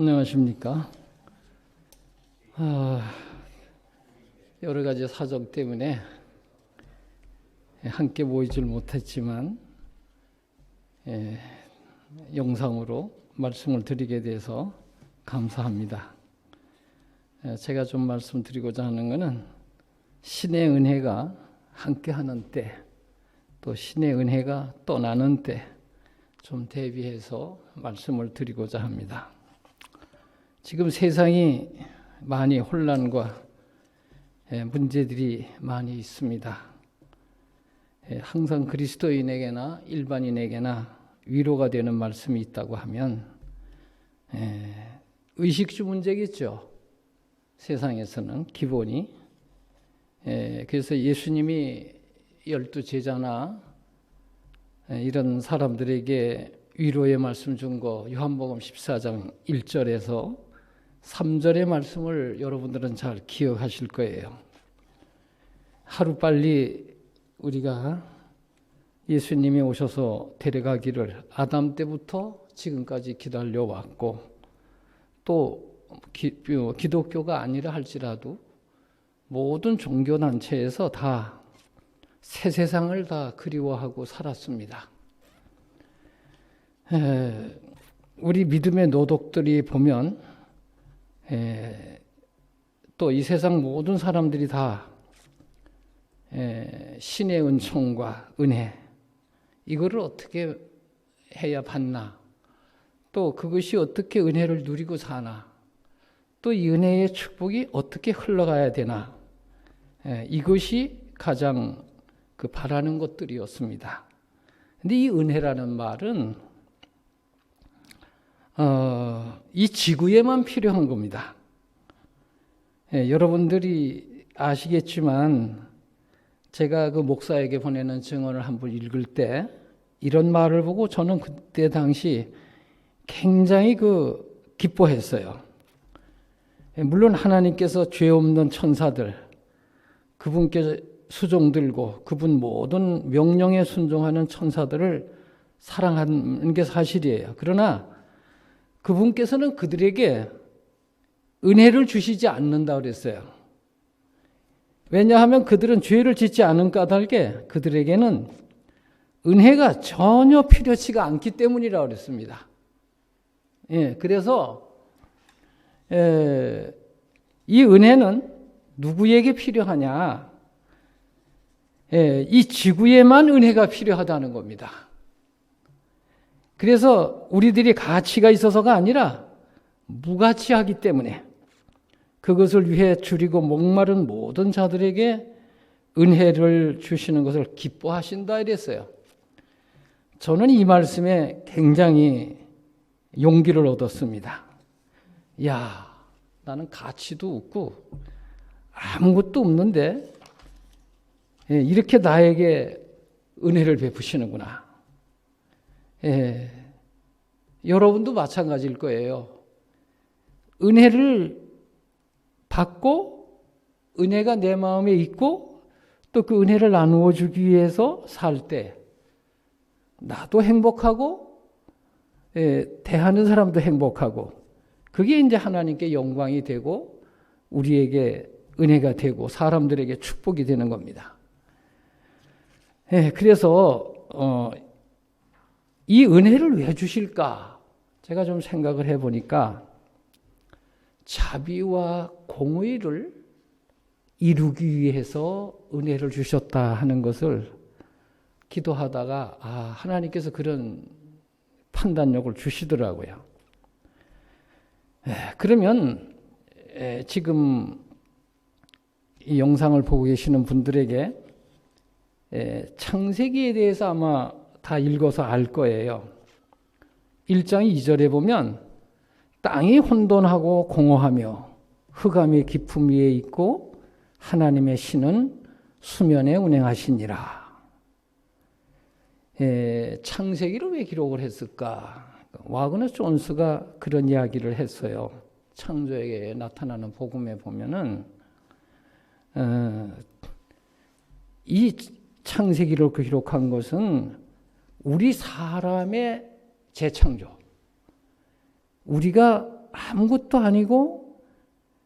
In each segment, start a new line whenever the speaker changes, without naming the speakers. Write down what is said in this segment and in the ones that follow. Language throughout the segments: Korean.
안녕하십니까. 여러 가지 사정 때문에 함께 모이질 못했지만 영상으로 말씀을 드리게 돼서 감사합니다. 제가 좀 말씀드리고자 하는 것은 신의 은혜가 함께하는 때, 또 신의 은혜가 떠나는 때 좀 대비해서 말씀을 드리고자 합니다. 지금 세상이 많이 혼란과 문제들이 많이 있습니다. 항상 그리스도인에게나 일반인에게나 위로가 되는 말씀이 있다고 하면 의식주 문제겠죠. 세상에서는 기본이. 그래서 예수님이 12 제자나 이런 사람들에게 위로의 말씀 준 거 요한복음 14장 1절에서 3절의 말씀을 여러분들은 잘 기억하실 거예요. 하루빨리 우리가 예수님이 오셔서 데려가기를 아담 때부터 지금까지 기다려왔고, 또 기독교가 아니라 할지라도 모든 종교단체에서 다 새 세상을 다 그리워하고 살았습니다. 우리 믿음의 노독들이 보면 또 이 세상 모든 사람들이 다 신의 은총과 은혜, 이거를 어떻게 해야 받나, 또 그것이 어떻게 은혜를 누리고 사나, 또 이 은혜의 축복이 어떻게 흘러가야 되나, 이것이 가장 바라는 것들이었습니다. 근데 이 은혜라는 말은 이 지구에만 필요한 겁니다. 여러분들이 아시겠지만 제가 그 목사에게 보내는 증언을 한번 읽을 때 이런 말을 보고 저는 그때 당시 굉장히 기뻐했어요. 물론 하나님께서 죄 없는 천사들, 그분께 수종들고 그분 모든 명령에 순종하는 천사들을 사랑하는 게 사실이에요. 그러나 그분께서는 그들에게 은혜를 주시지 않는다 그랬어요. 왜냐하면 그들은 죄를 짓지 않은 까닭에 그들에게는 은혜가 전혀 필요치가 않기 때문이라고 그랬습니다. 그래서 이 은혜는 누구에게 필요하냐? 이 지구에만 은혜가 필요하다는 겁니다. 그래서 우리들이 가치가 있어서가 아니라 무가치하기 때문에 그것을 위해 줄이고 목마른 모든 자들에게 은혜를 주시는 것을 기뻐하신다 이랬어요. 저는 이 말씀에 굉장히 용기를 얻었습니다. 야, 나는 가치도 없고 아무것도 없는데 이렇게 나에게 은혜를 베푸시는구나. 여러분도 마찬가지일 거예요. 은혜를 받고 은혜가 내 마음에 있고 또 그 은혜를 나누어 주기 위해서 살 때 나도 행복하고 대하는 사람도 행복하고, 그게 이제 하나님께 영광이 되고 우리에게 은혜가 되고 사람들에게 축복이 되는 겁니다. 그래서 이 은혜를 왜 주실까? 제가 좀 생각을 해보니까 자비와 공의를 이루기 위해서 은혜를 주셨다 하는 것을 기도하다가 하나님께서 그런 판단력을 주시더라고요. 그러면 지금 이 영상을 보고 계시는 분들에게 창세기에 대해서 아마 다 읽어서 알 거예요. 1장 2절에 보면 땅이 혼돈하고 공허하며 흑암의 깊음 위에 있고 하나님의 신은 수면에 운행하시니라. 창세기를 왜 기록을 했을까? 와그너 존스가 그런 이야기를 했어요. 창조에게 나타나는 복음에 보면은 이 창세기를 기록한 것은 우리 사람의 재창조, 우리가 아무것도 아니고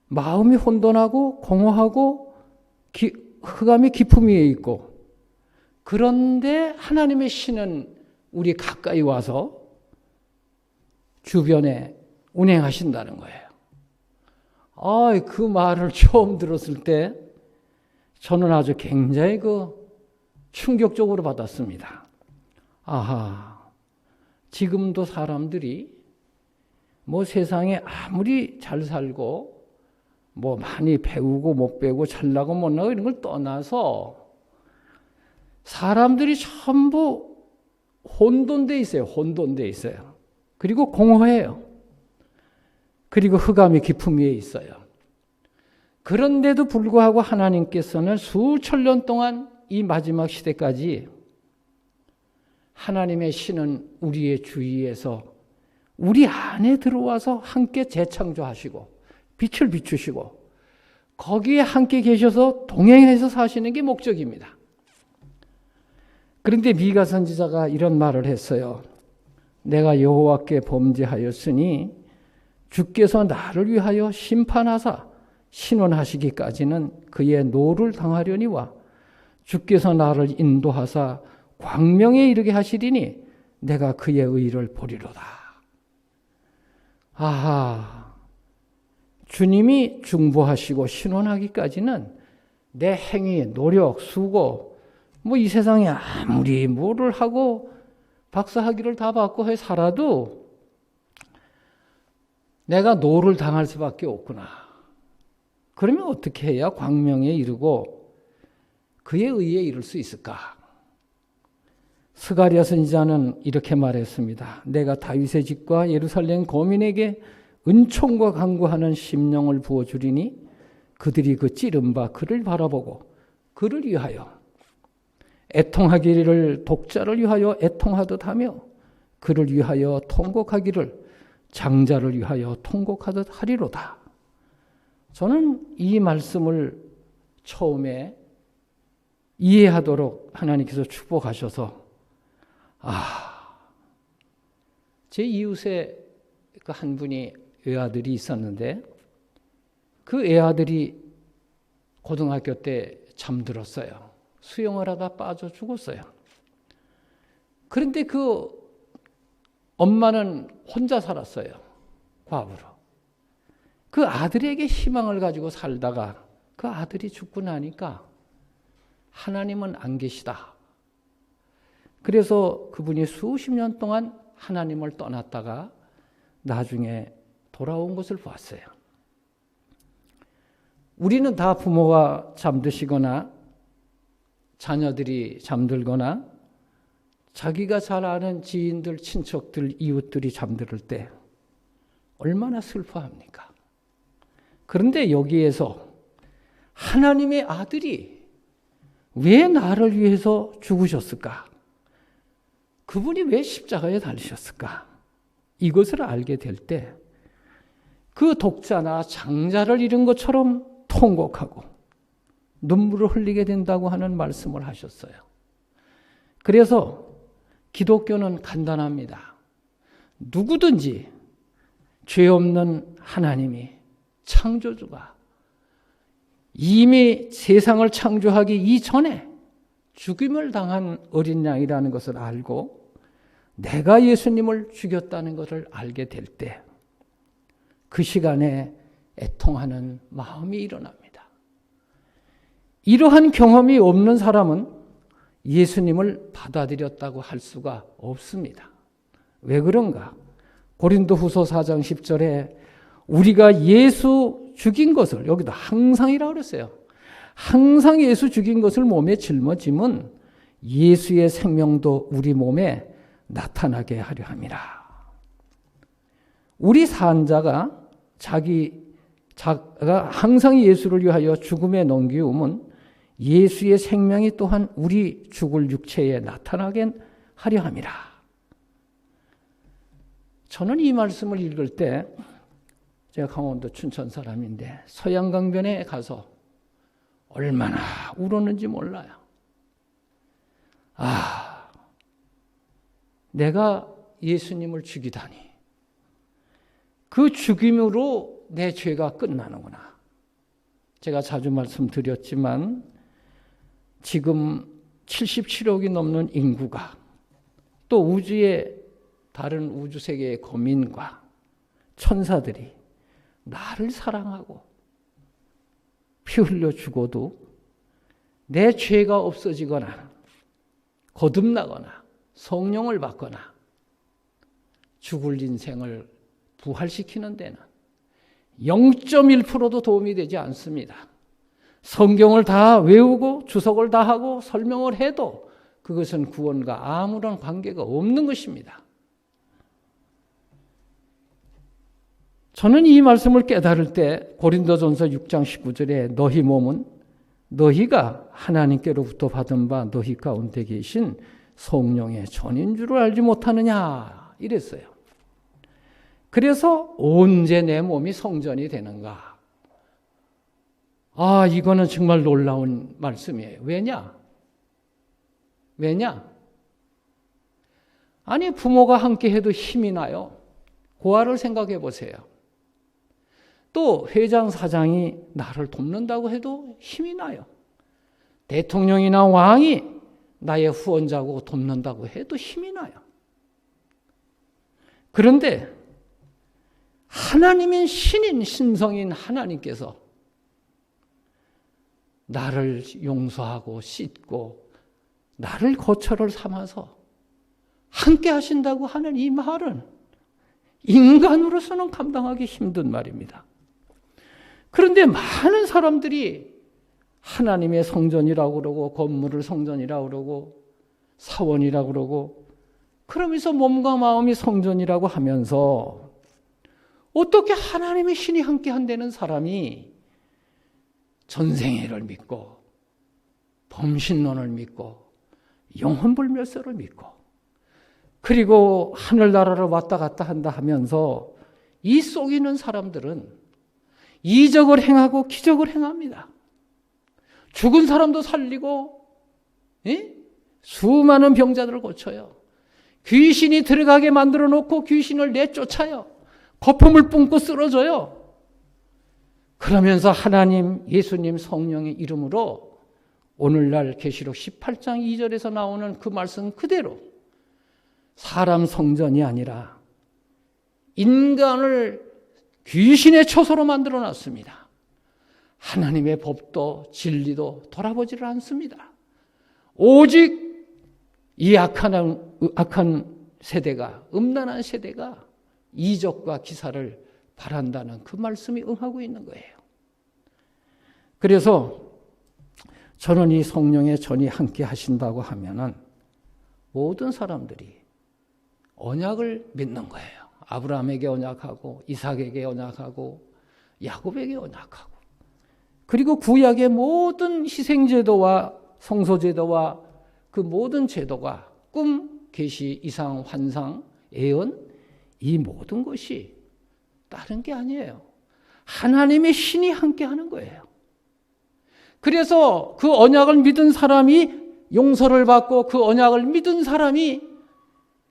마음이 혼돈하고 공허하고 흑암이 깊음 위에 있고, 그런데 하나님의 신은 우리 가까이 와서 주변에 운행하신다는 거예요. 그 말을 처음 들었을 때 저는 아주 굉장히 충격적으로 받았습니다. 지금도 사람들이 세상에 아무리 잘 살고 많이 배우고 못 배우고 잘나고 못나고 이런 걸 떠나서 사람들이 전부 혼돈돼 있어요. 혼돈돼 있어요. 그리고 공허해요. 그리고 흑암이 깊음 위에 있어요. 그런데도 불구하고 하나님께서는 수천 년 동안 이 마지막 시대까지 하나님의 신은 우리의 주위에서 우리 안에 들어와서 함께 재창조하시고 빛을 비추시고 거기에 함께 계셔서 동행해서 사시는 게 목적입니다. 그런데 미가 선지자가 이런 말을 했어요. 내가 여호와께 범죄하였으니 주께서 나를 위하여 심판하사 신원하시기까지는 그의 노를 당하려니와 주께서 나를 인도하사 광명에 이르게 하시리니 내가 그의 의를 보리로다. 주님이 중보하시고 신원하기까지는 내 행위, 노력, 수고 이 세상에 아무리 뭐를 하고 박사학위를 다 받고 해 살아도 내가 노를 당할 수밖에 없구나. 그러면 어떻게 해야 광명에 이르고 그의 의에 이를 수 있을까? 스가랴 선지자는 이렇게 말했습니다. 내가 다윗의 집과 예루살렘 거민에게 은총과 간구하는 심령을 부어주리니 그들이 그 찌른 바 그를 바라보고 그를 위하여 애통하기를 독자를 위하여 애통하듯 하며 그를 위하여 통곡하기를 장자를 위하여 통곡하듯 하리로다. 저는 이 말씀을 처음에 이해하도록 하나님께서 축복하셔서 제 이웃에 한 분이 외아들이 있었는데 그 외아들이 고등학교 때 잠들었어요. 수영을 하다 빠져 죽었어요. 그런데 그 엄마는 혼자 살았어요. 과부로. 그 아들에게 희망을 가지고 살다가 그 아들이 죽고 나니까 하나님은 안 계시다. 그래서 그분이 수십 년 동안 하나님을 떠났다가 나중에 돌아온 것을 보았어요. 우리는 다 부모가 잠드시거나 자녀들이 잠들거나 자기가 잘 아는 지인들, 친척들, 이웃들이 잠들 때 얼마나 슬퍼합니까? 그런데 여기에서 하나님의 아들이 왜 나를 위해서 죽으셨을까? 그분이 왜 십자가에 달리셨을까? 이것을 알게 될 때 그 독자나 장자를 잃은 것처럼 통곡하고 눈물을 흘리게 된다고 하는 말씀을 하셨어요. 그래서 기독교는 간단합니다. 누구든지 죄 없는 하나님이 창조주가 이미 세상을 창조하기 이전에 죽임을 당한 어린 양이라는 것을 알고 내가 예수님을 죽였다는 것을 알게 될 때 그 시간에 애통하는 마음이 일어납니다. 이러한 경험이 없는 사람은 예수님을 받아들였다고 할 수가 없습니다. 왜 그런가? 고린도후서 4장 10절에 우리가 예수 죽인 것을, 여기도 항상이라고 그랬어요. 항상 예수 죽인 것을 몸에 짊어짐은 예수의 생명도 우리 몸에 나타나게 하려 함이라. 우리 산자가 자가 항상 예수를 위하여 죽음에 넘기움은 예수의 생명이 또한 우리 죽을 육체에 나타나게 하려 함이라. 저는 이 말씀을 읽을 때 제가 강원도 춘천 사람인데 서양강변에 가서 얼마나 울었는지 몰라요. 내가 예수님을 죽이다니. 그 죽임으로 내 죄가 끝나는구나. 제가 자주 말씀드렸지만 지금 77억이 넘는 인구가 또 우주의 다른 우주 세계의 거민과 천사들이 나를 사랑하고 피 흘려 죽어도 내 죄가 없어지거나 거듭나거나 성령을 받거나 죽을 인생을 부활시키는 데는 0.1%도 도움이 되지 않습니다. 성경을 다 외우고 주석을 다 하고 설명을 해도 그것은 구원과 아무런 관계가 없는 것입니다. 저는 이 말씀을 깨달을 때 고린도전서 6장 19절에 너희 몸은 너희가 하나님께로부터 받은 바 너희 가운데 계신 성령의 전인 줄을 알지 못하느냐 이랬어요. 그래서 언제 내 몸이 성전이 되는가? 이거는 정말 놀라운 말씀이에요. 왜냐? 아니 부모가 함께 해도 힘이 나요. 고아를 생각해 보세요. 또 회장, 사장이 나를 돕는다고 해도 힘이 나요. 대통령이나 왕이 나의 후원자고 돕는다고 해도 힘이 나요. 그런데 하나님인 신인 신성인 하나님께서 나를 용서하고 씻고 나를 거처를 삼아서 함께 하신다고 하는 이 말은 인간으로서는 감당하기 힘든 말입니다. 그런데 많은 사람들이 하나님의 성전이라고 그러고 건물을 성전이라고 그러고 사원이라고 그러고 그러면서 몸과 마음이 성전이라고 하면서 어떻게 하나님의 신이 함께 한다는 사람이 전생애를 믿고 범신론을 믿고 영혼불멸설을 믿고 그리고 하늘나라를 왔다 갔다 한다 하면서 이 속이는 사람들은 이적을 행하고 기적을 행합니다. 죽은 사람도 살리고 수많은 병자들을 고쳐요. 귀신이 들어가게 만들어 놓고 귀신을 내쫓아요. 거품을 뿜고 쓰러져요. 그러면서 하나님, 예수님, 성령의 이름으로 오늘날 계시록 18장 2절에서 나오는 그 말씀 그대로 사람 성전이 아니라 인간을 귀신의 처소로 만들어 놨습니다. 하나님의 법도 진리도 돌아보지를 않습니다. 오직 이 악한 세대가, 음란한 세대가 이적과 기사를 바란다는 그 말씀이 응하고 있는 거예요. 그래서 저는 이 성령의 전이 함께 하신다고 하면은 모든 사람들이 언약을 믿는 거예요. 아브라함에게 언약하고 이삭에게 언약하고 야곱에게 언약하고 그리고 구약의 모든 희생제도와 성소제도와 그 모든 제도가 꿈, 계시, 이상, 환상, 예언 이 모든 것이 다른 게 아니에요. 하나님의 신이 함께 하는 거예요. 그래서 그 언약을 믿은 사람이 용서를 받고 그 언약을 믿은 사람이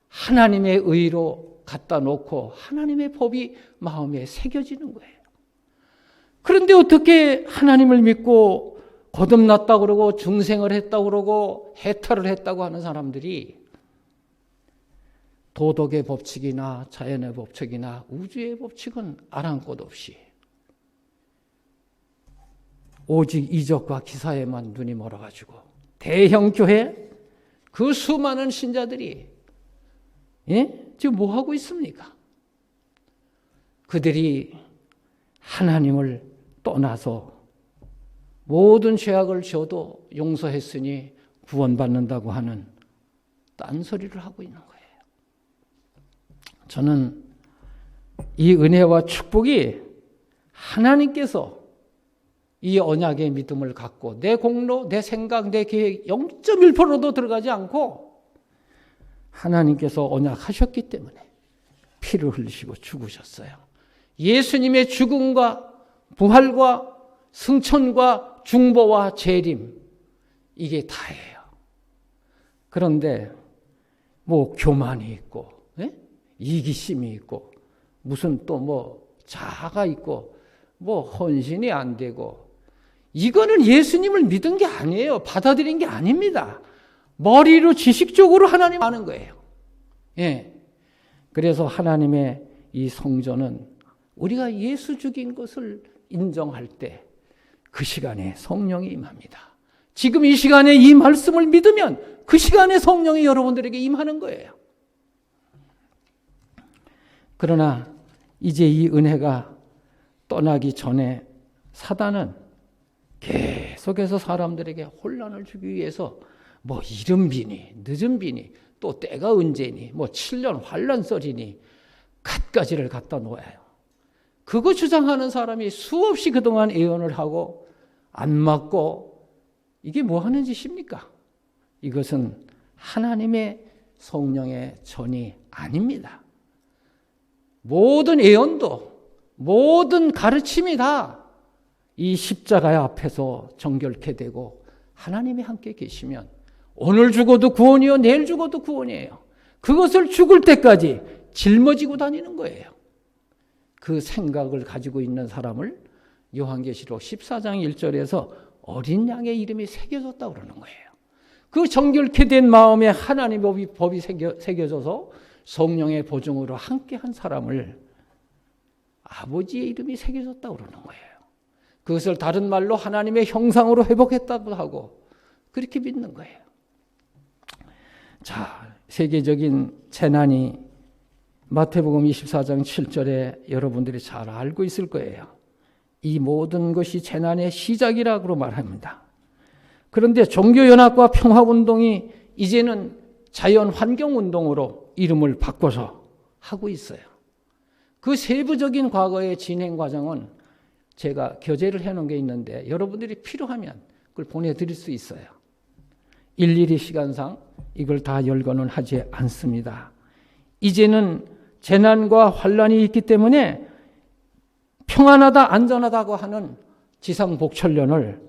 하나님의 의로 갖다 놓고 하나님의 법이 마음에 새겨지는 거예요. 그런데 어떻게 하나님을 믿고 거듭났다고 그러고 중생을 했다고 그러고 해탈을 했다고 하는 사람들이 도덕의 법칙이나 자연의 법칙이나 우주의 법칙은 아랑곳 없이 오직 이적과 기사에만 눈이 멀어가지고 대형 교회 그 수많은 신자들이 지금 뭐 하고 있습니까? 그들이 하나님을 떠나서 모든 죄악을 지어도 용서했으니 구원받는다고 하는 딴소리를 하고 있는 거예요. 저는 이 은혜와 축복이 하나님께서 이 언약의 믿음을 갖고 내 공로, 내 생각, 내 계획 0.1%도 들어가지 않고 하나님께서 언약하셨기 때문에 피를 흘리시고 죽으셨어요. 예수님의 죽음과 부활과 승천과 중보와 재림 이게 다예요. 그런데 뭐 교만이 있고 이기심이 있고 무슨 또 뭐 자아가 있고 뭐 헌신이 안 되고, 이거는 예수님을 믿은 게 아니에요. 받아들인 게 아닙니다. 머리로 지식적으로 하나님 아는 거예요. 예. 그래서 하나님의 이 성전은 우리가 예수 죽인 것을 인정할 때 그 시간에 성령이 임합니다. 지금 이 시간에 이 말씀을 믿으면 그 시간에 성령이 여러분들에게 임하는 거예요. 그러나 이제 이 은혜가 떠나기 전에 사단은 계속해서 사람들에게 혼란을 주기 위해서 뭐 이른 비니 늦은 비니 또 때가 언제니 뭐 7년 환란설이니 갖가지를 갖다 놓아요. 그거 주장하는 사람이 수없이 그동안 예언을 하고 안 맞고, 이게 뭐 하는 짓입니까? 이것은 하나님의 성령의 전이 아닙니다. 모든 예언도 모든 가르침이 다 이 십자가의 앞에서 정결케 되고 하나님이 함께 계시면 오늘 죽어도 구원이요 내일 죽어도 구원이에요. 그것을 죽을 때까지 짊어지고 다니는 거예요. 그 생각을 가지고 있는 사람을 요한계시록 14장 1절에서 어린 양의 이름이 새겨졌다고 그러는 거예요. 그 정결케 된 마음에 하나님의 법이 새겨져서 성령의 보증으로 함께한 사람을 아버지의 이름이 새겨졌다고 그러는 거예요. 그것을 다른 말로 하나님의 형상으로 회복했다고 하고 그렇게 믿는 거예요. 자, 세계적인 재난이 마태복음 24장 7절에 여러분들이 잘 알고 있을 거예요. 이 모든 것이 재난의 시작이라고 말합니다. 그런데 종교연합과 평화운동이 이제는 자연환경운동으로 이름을 바꿔서 하고 있어요. 그 세부적인 과거의 진행 과정은 제가 교재를 해놓은 게 있는데 여러분들이 필요하면 그걸 보내드릴 수 있어요. 일일이 시간상 이걸 다 열거는 하지 않습니다. 이제는 재난과 환란이 있기 때문에 평안하다 안전하다고 하는 지상복천련을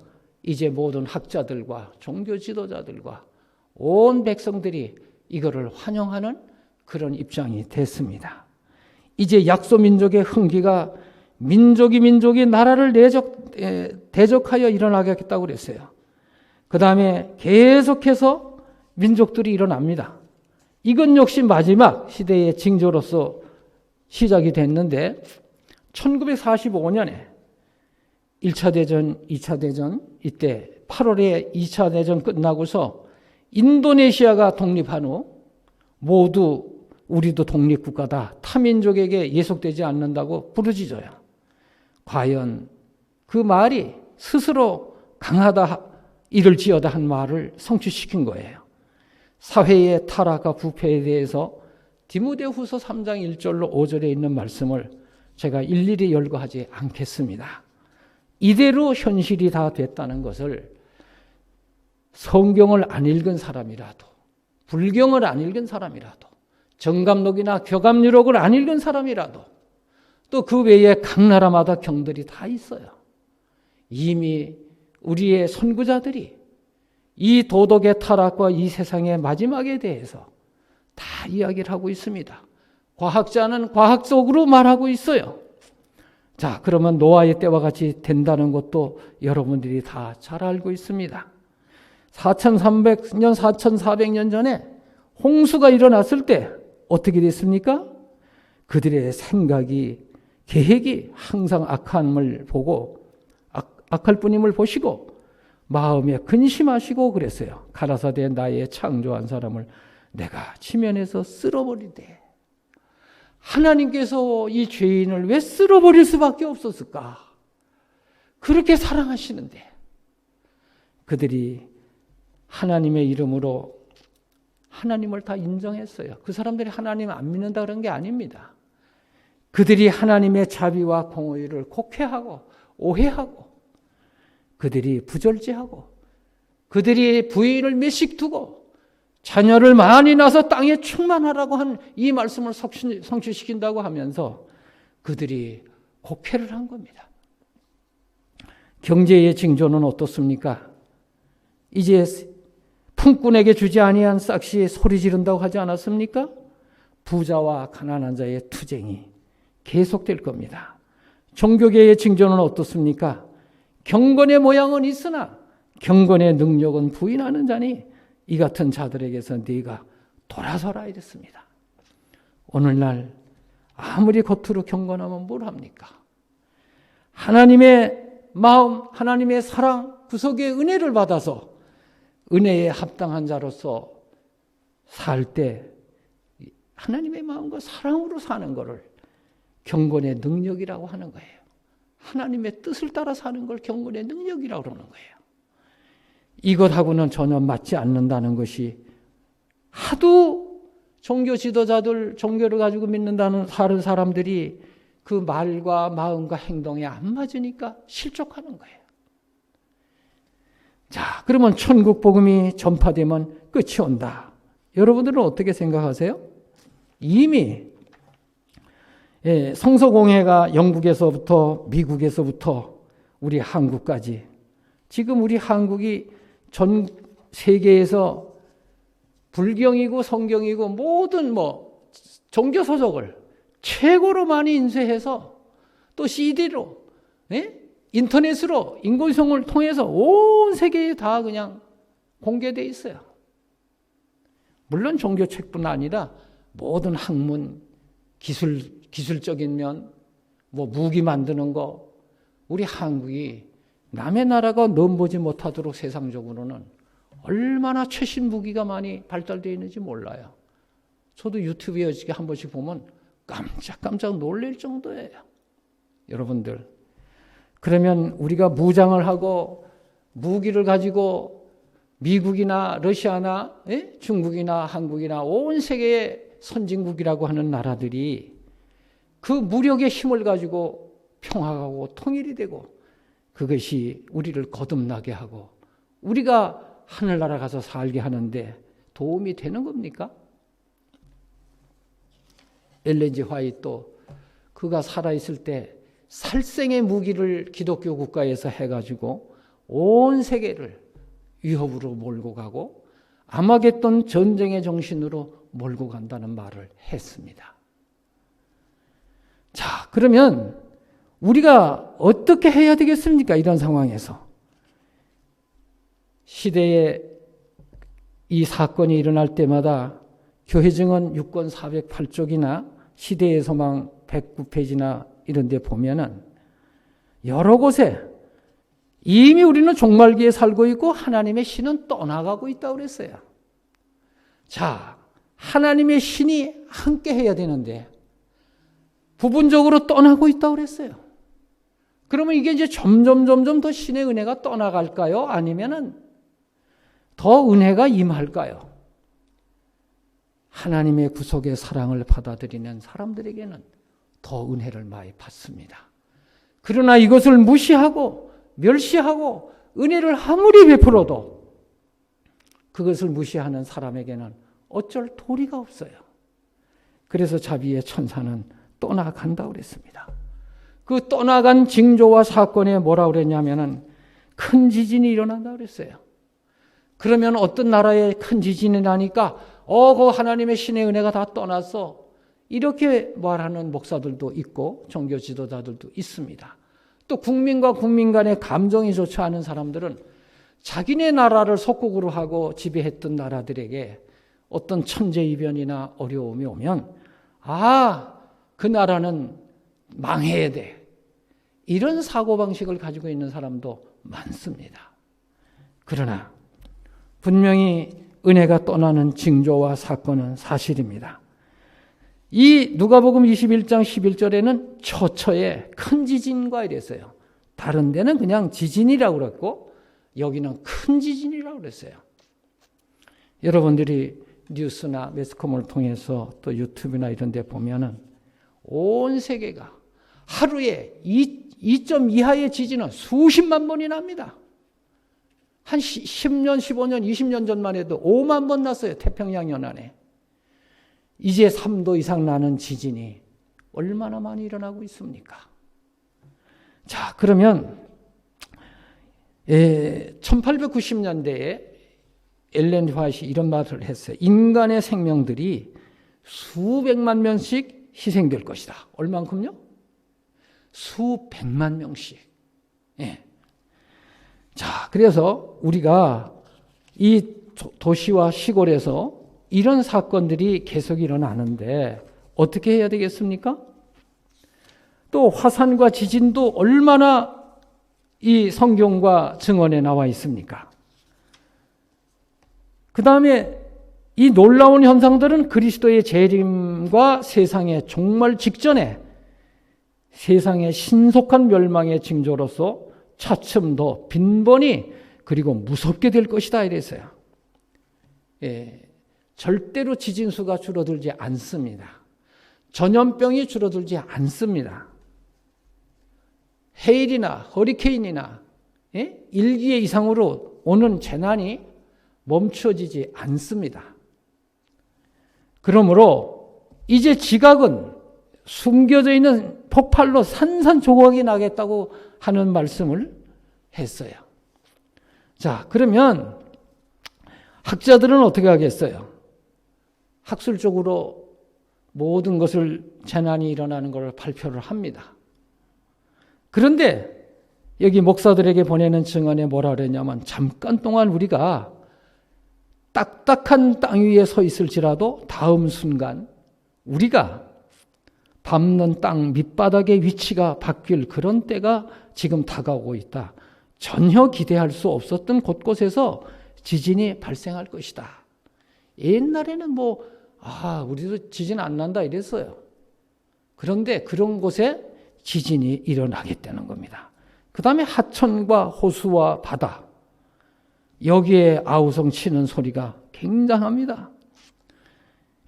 이제 모든 학자들과 종교 지도자들과 온 백성들이 이거를 환영하는 그런 입장이 됐습니다. 이제 약소민족의 흥기가 민족이 나라를 대적하여 일어나겠다고 그랬어요. 그 다음에 계속해서 민족들이 일어납니다. 이건 역시 마지막 시대의 징조로서 시작이 됐는데 1945년에 1차 대전, 2차 대전 이때 8월에 2차 대전 끝나고서 인도네시아가 독립한 후 모두 우리도 독립국가다, 타민족에게 예속되지 않는다고 부르짖어요. 과연 그 말이 스스로 강하다, 이를 지어다 한 말을 성취시킨 거예요. 사회의 타락과 부패에 대해서 디모데후서 3장 1절로 5절에 있는 말씀을 제가 일일이 열거하지 않겠습니다. 이대로 현실이 다 됐다는 것을 성경을 안 읽은 사람이라도, 불경을 안 읽은 사람이라도, 정감록이나 교감유록을 안 읽은 사람이라도, 또 그 외에 각 나라마다 경들이 다 있어요. 이미 우리의 선구자들이 이 도덕의 타락과 이 세상의 마지막에 대해서 다 이야기를 하고 있습니다. 과학자는 과학적으로 말하고 있어요. 자, 그러면 노아의 때와 같이 된다는 것도 여러분들이 다 잘 알고 있습니다. 4300년, 4400년 전에 홍수가 일어났을 때 어떻게 됐습니까? 그들의 생각이, 계획이 항상 악함을 보고, 악할 뿐임을 보시고 마음에 근심하시고 그랬어요. 가라사대 나의 창조한 사람을 내가 지면에서 쓸어버리되. 하나님께서 이 죄인을 왜 쓸어버릴 수밖에 없었을까? 그렇게 사랑하시는데 그들이 하나님의 이름으로 하나님을 다 인정했어요. 그 사람들이 하나님을 안 믿는다 그런 게 아닙니다. 그들이 하나님의 자비와 공의를 곡해하고 오해하고 그들이 부절제하고 그들이 부인을 몇씩 두고 자녀를 많이 낳아서 땅에 충만하라고 한 이 말씀을 성취시킨다고 하면서 그들이 곡해를 한 겁니다. 경제의 징조는 어떻습니까? 이제 품꾼에게 주지 아니한 싹시 소리 지른다고 하지 않았습니까? 부자와 가난한 자의 투쟁이 계속될 겁니다. 종교계의 징조는 어떻습니까? 경건의 모양은 있으나 경건의 능력은 부인하는 자니 이 같은 자들에게서 네가 돌아서라 이랬습니다. 오늘날 아무리 겉으로 경건하면 뭘 합니까? 하나님의 마음, 하나님의 사랑, 구속의 은혜를 받아서 은혜에 합당한 자로서 살 때 하나님의 마음과 사랑으로 사는 것을 경건의 능력이라고 하는 거예요. 하나님의 뜻을 따라 사는 걸 경건의 능력이라고 그러는 거예요. 이것하고는 전혀 맞지 않는다는 것이 하도 종교 지도자들, 종교를 가지고 믿는다는 다른 사람들이 그 말과 마음과 행동이 안 맞으니까 실족하는 거예요. 자, 그러면 천국 복음이 전파되면 끝이 온다. 여러분들은 어떻게 생각하세요? 이미 성서공회가 영국에서부터 미국에서부터 우리 한국까지 지금 우리 한국이 전 세계에서 불경이고 성경이고 모든 종교 서적을 최고로 많이 인쇄해서 또 CD로 인터넷으로 인공위성을 통해서 온 세계에 다 그냥 공개되어 있어요. 물론 종교책뿐 아니라 모든 학문, 기술적인 면, 무기 만드는 거, 우리 한국이 남의 나라가 넘보지 못하도록 세상적으로는 얼마나 최신 무기가 많이 발달되어 있는지 몰라요. 저도 유튜브에 어저께 한 번씩 보면 깜짝깜짝 놀랄 정도예요. 여러분들, 그러면 우리가 무장을 하고 무기를 가지고 미국이나 러시아나 중국이나 한국이나 온 세계의 선진국이라고 하는 나라들이 그 무력의 힘을 가지고 평화하고 통일이 되고 그것이 우리를 거듭나게 하고 우리가 하늘나라 가서 살게 하는데 도움이 되는 겁니까? 엘렌 G 화이트 그가 살아있을 때 살생의 무기를 기독교 국가에서 해가지고 온 세계를 위협으로 몰고 가고 아마겟돈 전쟁의 정신으로 몰고 간다는 말을 했습니다. 자, 그러면 우리가 어떻게 해야 되겠습니까? 이런 상황에서. 시대에 이 사건이 일어날 때마다 교회증언 6권 408쪽이나 시대의 소망 109페이지나 이런 데 보면은 여러 곳에 이미 우리는 종말기에 살고 있고 하나님의 신은 떠나가고 있다고 그랬어요. 자, 하나님의 신이 함께 해야 되는데 부분적으로 떠나고 있다고 그랬어요. 그러면 이게 이제 점점 더 신의 은혜가 떠나갈까요? 아니면은 더 은혜가 임할까요? 하나님의 구속의 사랑을 받아들이는 사람들에게는 더 은혜를 많이 받습니다. 그러나 이것을 무시하고 멸시하고 은혜를 아무리 베풀어도 그것을 무시하는 사람에게는 어쩔 도리가 없어요. 그래서 자비의 천사는 떠나간다고 그랬습니다. 그 떠나간 징조와 사건에 뭐라고 그랬냐면은 큰 지진이 일어난다고 그랬어요. 그러면 어떤 나라에 큰 지진이 나니까 그 하나님의 신의 은혜가 다 떠났어. 이렇게 말하는 목사들도 있고 종교 지도자들도 있습니다. 또 국민과 국민 간의 감정이 좋지 않은 사람들은 자기네 나라를 속국으로 하고 지배했던 나라들에게 어떤 천재이변이나 어려움이 오면 그 나라는 망해야 돼. 이런 사고방식을 가지고 있는 사람도 많습니다. 그러나 분명히 은혜가 떠나는 징조와 사건은 사실입니다. 이 누가복음 21장 11절에는 처처에 큰 지진과 이랬어요. 다른 데는 그냥 지진이라고 그랬고 여기는 큰 지진이라고 그랬어요. 여러분들이 뉴스나 매스컴을 통해서 또 유튜브나 이런 데 보면은 온 세계가 하루에 2점 이하의 지진은 수십만 번이 납니다. 한 10년, 15년, 20년 전만 해도 5만 번 났어요. 태평양 연안에. 이제 3도 이상 나는 지진이 얼마나 많이 일어나고 있습니까? 자, 그러면 1890년대에 엘렌 화이트가 이런 말을 했어요. 인간의 생명들이 수백만 명씩 희생될 것이다. 얼만큼요? 수백만 명씩. 예. 자, 그래서 우리가 이 도시와 시골에서 이런 사건들이 계속 일어나는데 어떻게 해야 되겠습니까? 또 화산과 지진도 얼마나 이 성경과 증언에 나와 있습니까? 그 다음에 이 놀라운 현상들은 그리스도의 재림과 세상의 종말 직전에 세상의 신속한 멸망의 징조로서 차츰 더 빈번히 그리고 무섭게 될 것이다 이랬어요. 예, 절대로 지진수가 줄어들지 않습니다. 전염병이 줄어들지 않습니다. 해일이나 허리케인이나 예? 1기의 이상으로 오는 재난이 멈춰지지 않습니다. 그러므로 이제 지각은 숨겨져 있는 폭발로 산산조각이 나겠다고 하는 말씀을 했어요. 자, 그러면 학자들은 어떻게 하겠어요? 학술적으로 모든 것을 재난이 일어나는 것을 발표를 합니다. 그런데 여기 목사들에게 보내는 증언에 뭐라 그랬냐면 잠깐 동안 우리가 딱딱한 땅 위에 서 있을지라도 다음 순간 우리가 밟는 땅 밑바닥의 위치가 바뀔 그런 때가 지금 다가오고 있다. 전혀 기대할 수 없었던 곳곳에서 지진이 발생할 것이다. 옛날에는 우리도 지진 안 난다 이랬어요. 그런데 그런 곳에 지진이 일어나겠다는 겁니다. 그 다음에 하천과 호수와 바다, 여기에 아우성 치는 소리가 굉장합니다.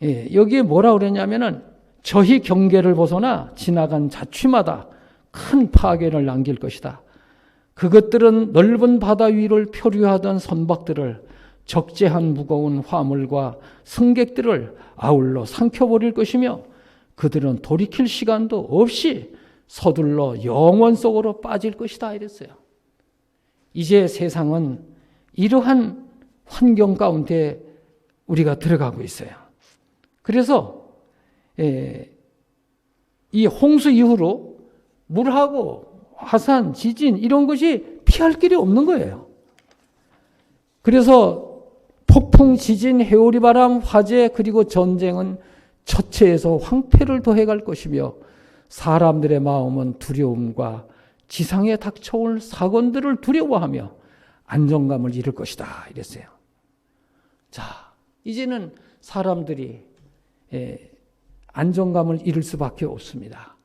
예, 여기에 뭐라 그랬냐면은 저희 경계를 벗어나 지나간 자취마다 큰 파괴를 남길 것이다. 그것들은 넓은 바다 위를 표류하던 선박들을 적재한 무거운 화물과 승객들을 아울러 삼켜버릴 것이며 그들은 돌이킬 시간도 없이 서둘러 영원 속으로 빠질 것이다 이랬어요. 이제 세상은 이러한 환경 가운데 우리가 들어가고 있어요. 그래서 이 홍수 이후로 물하고 화산, 지진 이런 것이 피할 길이 없는 거예요. 그래서 폭풍, 지진, 해오리 바람, 화재 그리고 전쟁은 처체에서 황폐를 더해갈 것이며 사람들의 마음은 두려움과 지상에 닥쳐올 사건들을 두려워하며 안정감을 잃을 것이다 이랬어요. 자, 이제는 사람들이 안정감을 잃을 수밖에 없습니다.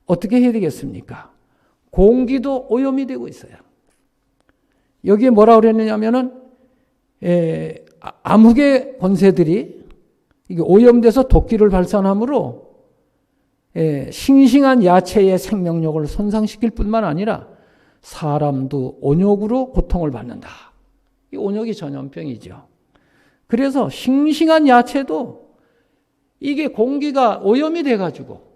어떻게 해야 되겠습니까? 공기도 오염이 되고 있어요. 여기에 뭐라 그랬느냐면은 암흑의 권세들이 이게 오염돼서 독기를 발산하므로 싱싱한 야채의 생명력을 손상시킬 뿐만 아니라 사람도 온역으로 고통을 받는다. 이 온역이 전염병이죠. 그래서 싱싱한 야채도 이게 공기가 오염이 돼가지고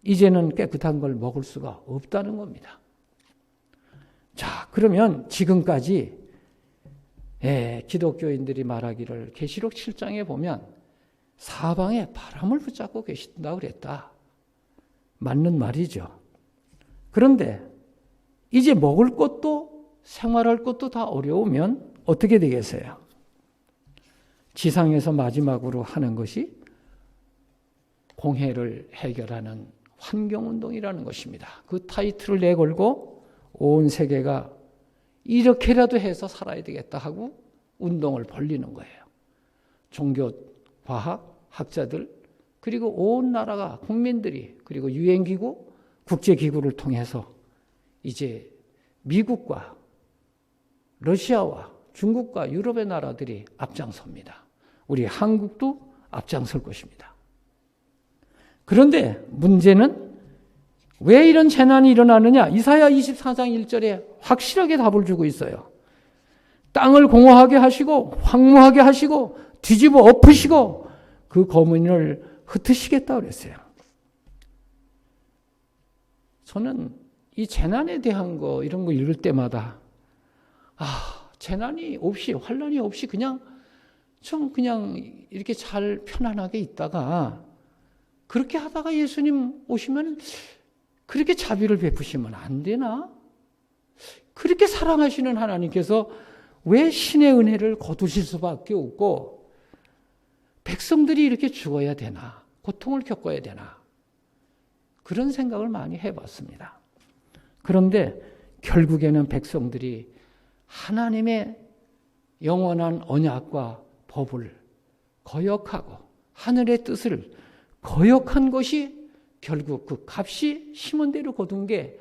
이제는 깨끗한 걸 먹을 수가 없다는 겁니다. 자, 그러면 지금까지 기독교인들이 말하기를 계시록 7장에 보면 사방에 바람을 붙잡고 계신다고 그랬다. 맞는 말이죠. 그런데 이제 먹을 것도 생활할 것도 다 어려우면 어떻게 되겠어요? 지상에서 마지막으로 하는 것이 공해를 해결하는 환경운동이라는 것입니다. 그 타이틀을 내걸고 온 세계가 이렇게라도 해서 살아야 되겠다 하고 운동을 벌리는 거예요. 종교, 과학, 학자들 그리고 온 나라가 국민들이 그리고 유엔기구, 국제기구를 통해서 이제 미국과 러시아와 중국과 유럽의 나라들이 앞장섭니다. 우리 한국도 앞장설 것입니다. 그런데 문제는 왜 이런 재난이 일어나느냐? 이사야 24장 1절에 확실하게 답을 주고 있어요. 땅을 공허하게 하시고 황무하게 하시고 뒤집어 엎으시고 그 거민을 흩으시겠다고 그랬어요. 저는 이 재난에 대한 거 이런 거 읽을 때마다 재난이 없이 환난이 없이 그냥 이렇게 잘 편안하게 있다가 그렇게 하다가 예수님 오시면 그렇게 자비를 베푸시면 안 되나? 그렇게 사랑하시는 하나님께서 왜 신의 은혜를 거두실 수밖에 없고 백성들이 이렇게 죽어야 되나? 고통을 겪어야 되나? 그런 생각을 많이 해봤습니다. 그런데 결국에는 백성들이 하나님의 영원한 언약과 법을 거역하고 하늘의 뜻을 거역한 것이 결국 그 값이 심은 대로 거둔 게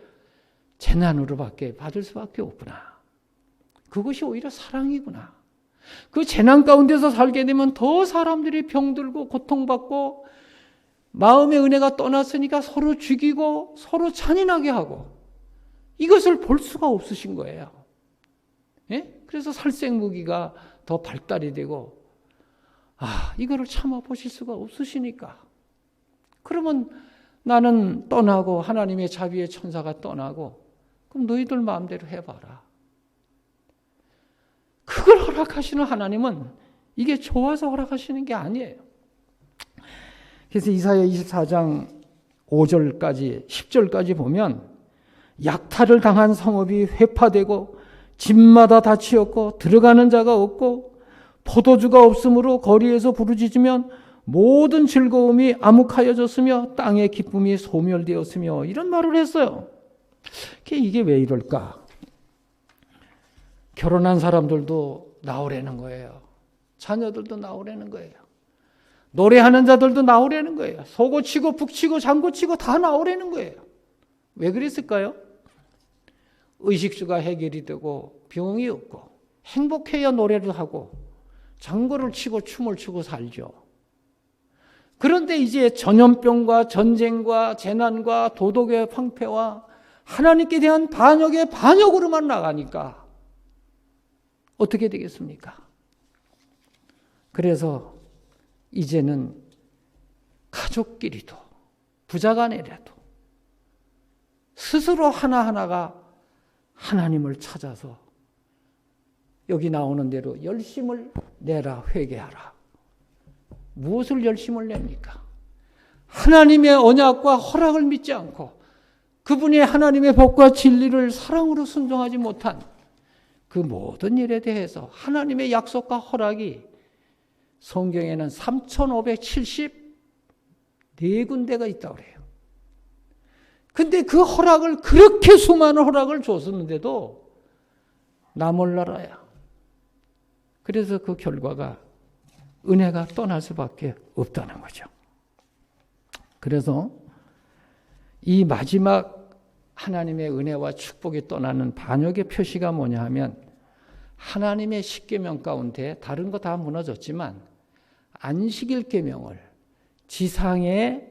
재난으로밖에 받을 수밖에 없구나. 그것이 오히려 사랑이구나. 그 재난 가운데서 살게 되면 더 사람들이 병들고 고통받고 마음의 은혜가 떠났으니까 서로 죽이고 서로 잔인하게 하고 이것을 볼 수가 없으신 거예요. 예? 그래서 살생무기가 더 발달이 되고 이거를 참아 보실 수가 없으시니까 그러면 나는 떠나고 하나님의 자비의 천사가 떠나고 그럼 너희들 마음대로 해봐라. 그걸 허락하시는 하나님은 이게 좋아서 허락하시는 게 아니에요. 그래서 이사야 24장 5절까지 10절까지 보면 약탈을 당한 성읍이 회파되고 집마다 닫히었고 들어가는 자가 없고 포도주가 없으므로 거리에서 부르짖으면 모든 즐거움이 암흑하여졌으며 땅의 기쁨이 소멸되었으며 이런 말을 했어요. 이게 왜 이럴까? 결혼한 사람들도 나오라는 거예요. 자녀들도 나오라는 거예요. 노래하는 자들도 나오라는 거예요. 소고치고 북치고 장구치고 다 나오라는 거예요. 왜 그랬을까요? 의식주가 해결이 되고 병이 없고 행복해야 노래를 하고 장구를 치고 춤을 추고 살죠. 그런데 이제 전염병과 전쟁과 재난과 도덕의 황폐와 하나님께 대한 반역의 반역으로만 나가니까 어떻게 되겠습니까? 그래서 이제는 가족끼리도 부자간에라도 스스로 하나하나가 하나님을 찾아서 여기 나오는 대로 열심을 내라 회개하라. 무엇을 열심을 냅니까? 하나님의 언약과 허락을 믿지 않고 그분의 하나님의 법과 진리를 사랑으로 순종하지 못한 그 모든 일에 대해서 하나님의 약속과 허락이 성경에는 3,574군데가 있다고 그래요. 근데 그 허락을 그렇게 수많은 허락을 줬었는데도 나 몰라라야. 그래서 그 결과가 은혜가 떠날 수밖에 없다는 거죠. 그래서 이 마지막 하나님의 은혜와 축복이 떠나는 반역의 표시가 뭐냐 하면 하나님의 십계명 가운데 다른 거 다 무너졌지만 안식일 계명을 지상의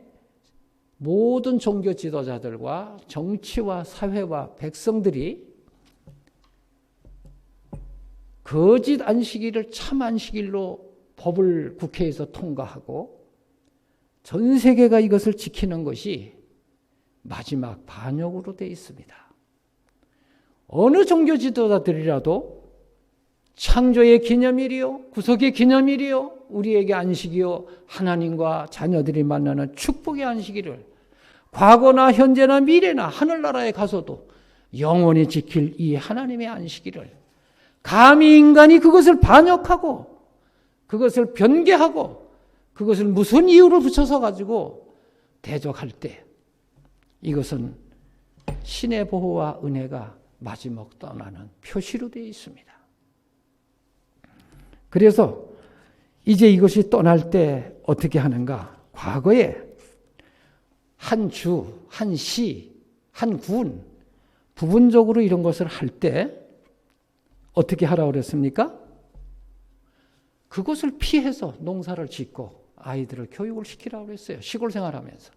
모든 종교 지도자들과 정치와 사회와 백성들이 거짓 안식일을 참 안식일로 법을 국회에서 통과하고 전 세계가 이것을 지키는 것이 마지막 반역으로 되어 있습니다. 어느 종교 지도자들이라도 창조의 기념일이요, 구속의 기념일이요, 우리에게 안식이요, 하나님과 자녀들이 만나는 축복의 안식일을 과거나 현재나 미래나 하늘나라에 가서도 영원히 지킬 이 하나님의 안식일을 감히 인간이 그것을 반역하고 그것을 변개하고 그것을 무슨 이유를 붙여서 가지고 대적할 때 이것은 신의 보호와 은혜가 마지막 떠나는 표시로 되어 있습니다. 그래서 이제 이것이 떠날 때 어떻게 하는가? 과거에 한 주, 한 시, 한 군 부분적으로 이런 것을 할 때 어떻게 하라고 그랬습니까? 그것을 피해서 농사를 짓고 아이들을 교육을 시키라고 그랬어요. 시골 생활하면서.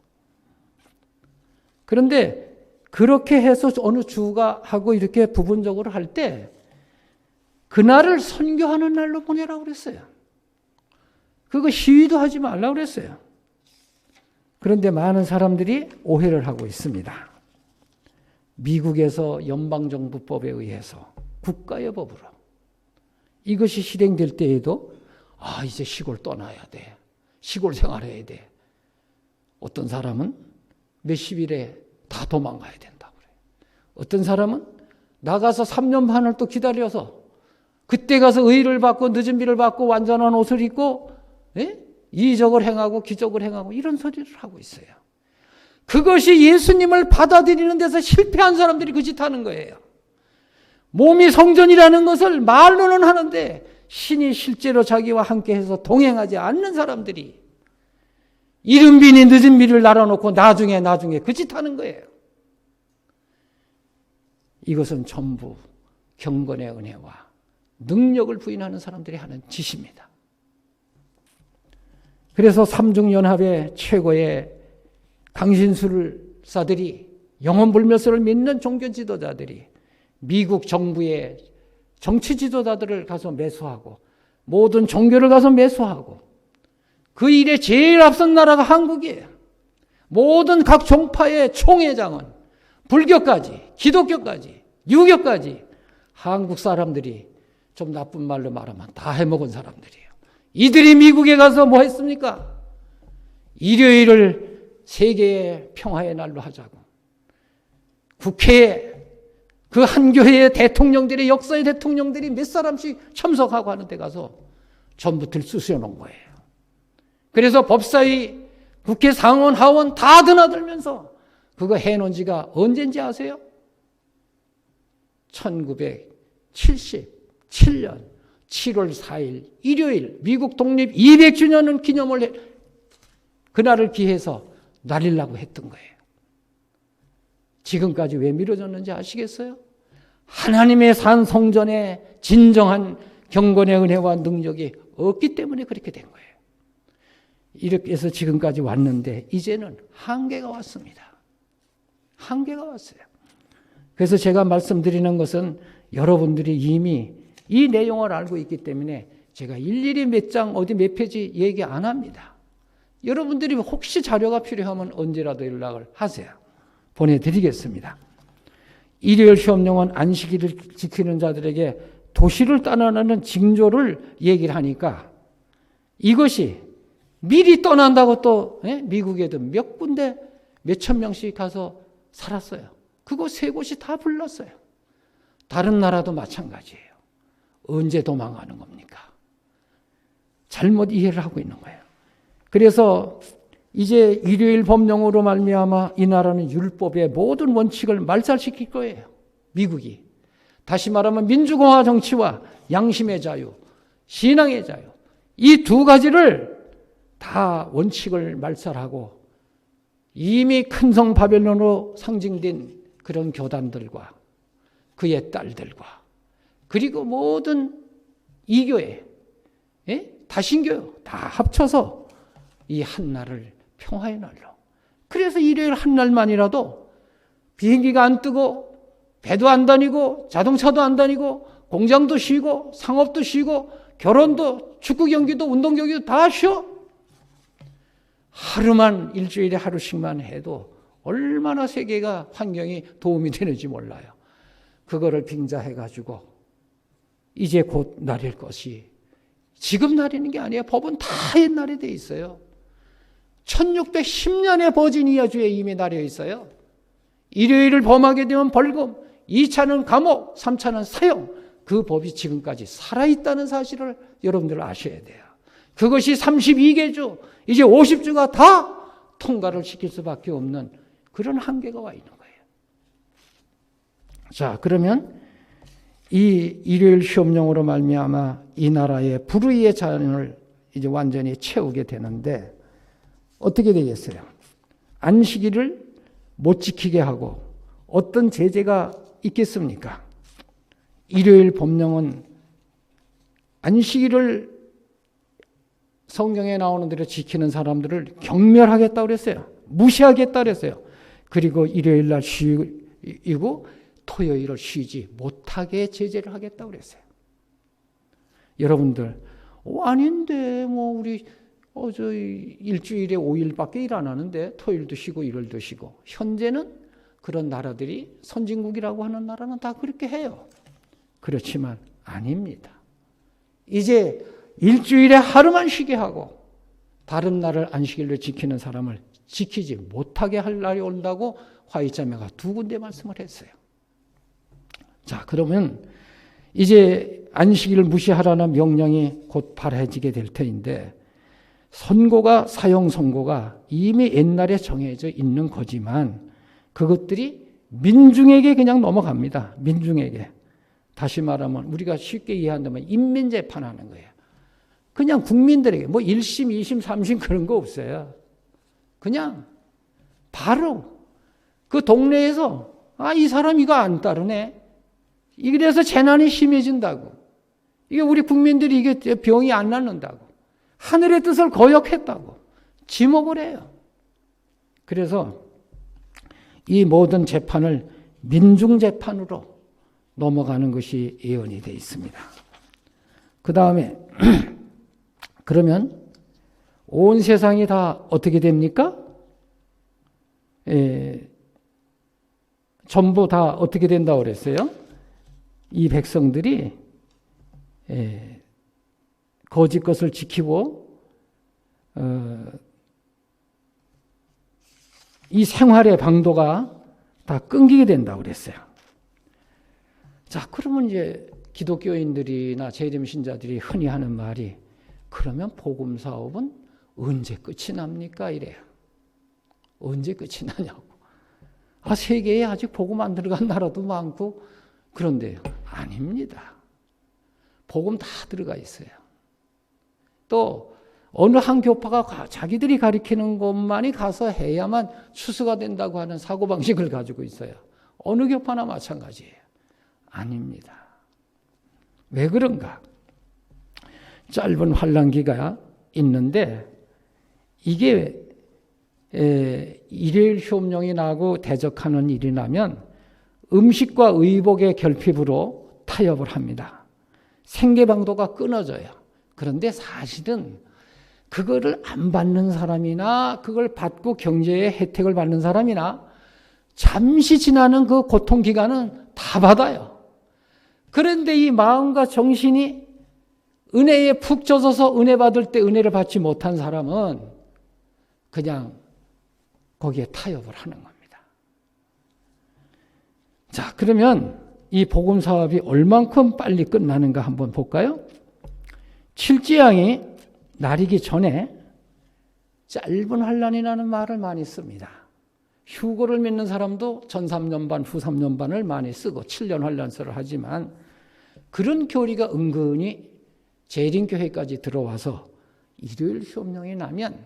그런데 그렇게 해서 어느 주가 하고 이렇게 부분적으로 할 때 그날을 선교하는 날로 보내라고 그랬어요. 그거 시위도 하지 말라고 그랬어요. 그런데 많은 사람들이 오해를 하고 있습니다. 미국에서 연방정부법에 의해서 국가의 법으로 이것이 실행될 때에도 이제 시골 떠나야 돼. 시골 생활해야 돼. 어떤 사람은 몇십일에 다 도망가야 된다고 그래요. 어떤 사람은 나가서 3년 반을 또 기다려서 그때 가서 의를 받고 늦은 비를 받고 완전한 옷을 입고 이적을 행하고 기적을 행하고 이런 소리를 하고 있어요. 그것이 예수님을 받아들이는 데서 실패한 사람들이 그 짓 하는 거예요. 몸이 성전이라는 것을 말로는 하는데 신이 실제로 자기와 함께해서 동행하지 않는 사람들이 이른 비니 늦은 비를 날아놓고 나중에 그 짓 하는 거예요. 이것은 전부 경건의 은혜와 능력을 부인하는 사람들이 하는 짓입니다. 그래서 삼중연합의 최고의 강신술사들이 영혼불멸설을 믿는 종교 지도자들이 미국 정부의 정치 지도자들을 가서 매수하고 모든 종교를 가서 매수하고 그 일에 제일 앞선 나라가 한국이에요. 모든 각 종파의 총회장은 불교까지 기독교까지 유교까지 한국 사람들이 좀 나쁜 말로 말하면 다 해먹은 사람들이에요. 이들이 미국에 가서 뭐 했습니까? 일요일을 세계의 평화의 날로 하자고. 국회에 그 한 교회의 대통령들이 역사의 대통령들이 몇 사람씩 참석하고 하는 데 가서 전부 들쑤셔 놓은 거예요. 그래서 법사위, 국회 상원, 하원 다 드나들면서 그거 해놓은 지가 언젠지 아세요? 1977년 7월 4일 일요일 미국 독립 200주년을 기념을 그날을 기해서 날리려고 했던 거예요. 지금까지 왜 미뤄졌는지 아시겠어요? 하나님의 산 성전에 진정한 경건의 은혜와 능력이 없기 때문에 그렇게 된 거예요. 이렇게 해서 지금까지 왔는데 이제는 한계가 왔습니다. 한계가 왔어요. 그래서 제가 말씀드리는 것은 여러분들이 이미 이 내용을 알고 있기 때문에 제가 일일이 몇 장 어디 몇 페이지 얘기 안 합니다. 여러분들이 혹시 자료가 필요하면 언제라도 연락을 하세요. 보내드리겠습니다. 일요일 시험령은 안식일을 지키는 자들에게 도시를 떠나는 징조를 얘기를 하니까 이것이 미리 떠난다고 또 미국에도 몇 군데 몇천 명씩 가서 살았어요. 그거 세 곳이 다 불렀어요. 다른 나라도 마찬가지예요. 언제 도망가는 겁니까? 잘못 이해를 하고 있는 거예요. 그래서 이제 일요일 법령으로 말미암아 이 나라는 율법의 모든 원칙을 말살시킬 거예요. 미국이. 다시 말하면 민주공화 정치와 양심의 자유, 신앙의 자유 이 두 가지를 다 원칙을 말살하고 이미 큰 성 바벨론으로 상징된 그런 교단들과 그의 딸들과 그리고 모든 이교회, 다신교 다 합쳐서 이 한 날을 평화의 날로. 그래서 일요일 한 날만이라도 비행기가 안 뜨고 배도 안 다니고 자동차도 안 다니고 공장도 쉬고 상업도 쉬고 결혼도 축구 경기도 운동 경기도 다 쉬어. 하루만 일주일에 하루씩만 해도 얼마나 세계가 환경이 도움이 되는지 몰라요. 그거를 빙자해가지고 이제 곧 날일 것이 지금 날리는 게 아니에요. 법은 다 옛날에 돼 있어요. 1610년에 버지니아주에 이미 나려 있어요. 일요일을 범하게 되면 벌금, 2차는 감옥, 3차는 사형. 그 법이 지금까지 살아있다는 사실을 여러분들 아셔야 돼요. 그것이 32개주, 이제 50주가 다 통과를 시킬 수밖에 없는 그런 한계가 와 있는 거예요. 자, 그러면 이 일요일 시험령으로 말미암아 이 나라의 불의의 잔을 이제 완전히 채우게 되는데 어떻게 되겠어요? 안식일을 못 지키게 하고 어떤 제재가 있겠습니까? 일요일 법령은 안식일을 성경에 나오는 대로 지키는 사람들을 경멸하겠다고 그랬어요. 무시하겠다고 그랬어요. 그리고 일요일 날 쉬고 토요일을 쉬지 못하게 제재를 하겠다고 그랬어요. 여러분들 아닌데 뭐 우리 저 일주일에 5일밖에 일 안 하는데 토요일도 쉬고 일요일도 쉬고. 현재는 그런 나라들이 선진국이라고 하는 나라는 다 그렇게 해요. 그렇지만 아닙니다. 이제 일주일에 하루만 쉬게 하고 다른 날을 안식일로 지키는 사람을 지키지 못하게 할 날이 온다고 화이자매가 두 군데 말씀을 했어요. 자, 그러면 이제 안식일을 무시하라는 명령이 곧 발해지게 될 터인데, 선고가, 사형 선고가 이미 옛날에 정해져 있는 거지만 그것들이 민중에게 그냥 넘어갑니다. 민중에게. 다시 말하면 우리가 쉽게 이해한다면 인민재판하는 거예요. 그냥 국민들에게 뭐 1심, 2심, 3심 그런 거 없어요. 그냥 바로 그 동네에서 이 사람 이거 안 따르네. 이래서 재난이 심해진다고. 이게 우리 국민들이 이게 병이 안 낫는다고. 하늘의 뜻을 거역했다고. 지목을 해요. 그래서 이 모든 재판을 민중재판으로 넘어가는 것이 예언이 되어 있습니다. 그 다음에 그러면 온 세상이 다 어떻게 됩니까? 전부 다 어떻게 된다고 그랬어요? 이 백성들이 거짓 것을 지키고 이 생활의 방도가 다 끊기게 된다고 그랬어요. 자, 그러면 이제 기독교인들이나 재림 신자들이 흔히 하는 말이, 그러면 복음 사업은 언제 끝이 납니까? 이래요. 언제 끝이 나냐고. 세계에 아직 복음 안 들어간 나라도 많고 그런데요. 아닙니다. 복음 다 들어가 있어요. 또 어느 한 교파가 자기들이 가리키는 것만이 가서 해야만 추수가 된다고 하는 사고방식을 가지고 있어요. 어느 교파나 마찬가지예요. 아닙니다. 왜 그런가? 짧은 환란기가 있는데 이게 일요일 효명이 나고 대적하는 일이 나면 음식과 의복의 결핍으로 타협을 합니다. 생계방도가 끊어져요. 그런데 사실은 그거를 안 받는 사람이나 그걸 받고 경제의 혜택을 받는 사람이나 잠시 지나는 그 고통 기간은 다 받아요. 그런데 이 마음과 정신이 은혜에 푹 젖어서 은혜 받을 때 은혜를 받지 못한 사람은 그냥 거기에 타협을 하는 겁니다. 자, 그러면 이 복음 사업이 얼만큼 빨리 끝나는가 한번 볼까요? 칠지양이 나리기 전에 짧은 환란이라는 말을 많이 씁니다. 휴거를 믿는 사람도 전 3년 반, 후 3년 반을 많이 쓰고 7년 환란설을 하지만 그런 교리가 은근히 재림교회까지 들어와서 일요일 효명이 나면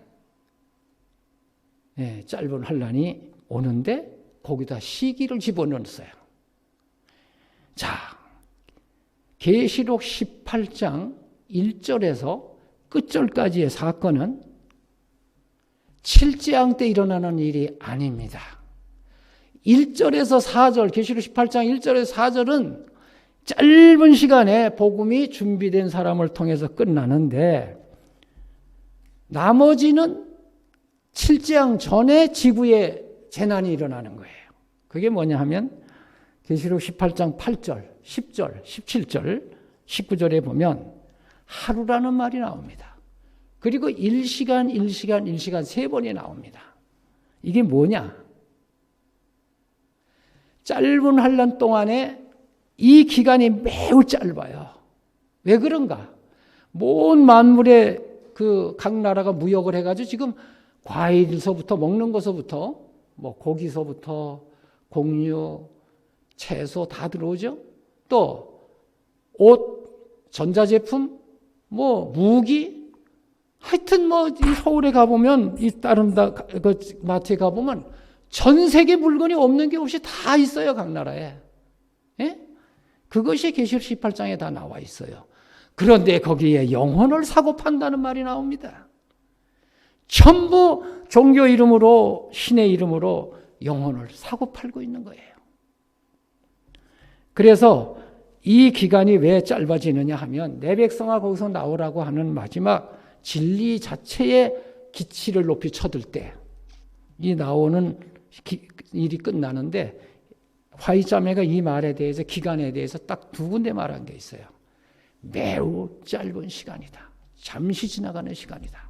짧은 환란이 오는데 거기다 시기를 집어넣었어요. 자, 계시록 18장 1절에서 끝절까지의 사건은 7재앙 때 일어나는 일이 아닙니다. 1절에서 4절, 계시록 18장 1절에서 4절은 짧은 시간에 복음이 준비된 사람을 통해서 끝나는데 나머지는 7재앙 전에 지구에 재난이 일어나는 거예요. 그게 뭐냐 하면 계시록 18장 8절, 10절, 17절, 19절에 보면 하루라는 말이 나옵니다. 그리고 1시간, 1시간, 1시간 세 번이 나옵니다. 이게 뭐냐? 짧은 환란 동안에 이 기간이 매우 짧아요. 왜 그런가? 모든 만물의 각 나라가 무역을 해가지고 지금 과일서부터 먹는 것서부터 뭐 고기서부터 곡류, 채소 다 들어오죠. 또 옷, 전자제품, 뭐 무기, 하여튼 뭐 이 서울에 가보면 이 다른 그 마트에 가보면 전 세계 물건이 없는 게 없이 다 있어요. 각 나라에. 예? 그것이 계시록 18장에 다 나와 있어요. 그런데 거기에 영혼을 사고 판다는 말이 나옵니다. 전부 종교 이름으로 신의 이름으로 영혼을 사고 팔고 있는 거예요. 그래서 이 기간이 왜 짧아지느냐 하면 내 백성아 거기서 나오라고 하는 마지막 진리 자체의 기치를 높이 쳐들 때 이 나오는 일이 끝나는데 화이자매가 이 말에 대해서 기간에 대해서 딱 두 군데 말한 게 있어요. 매우 짧은 시간이다. 잠시 지나가는 시간이다.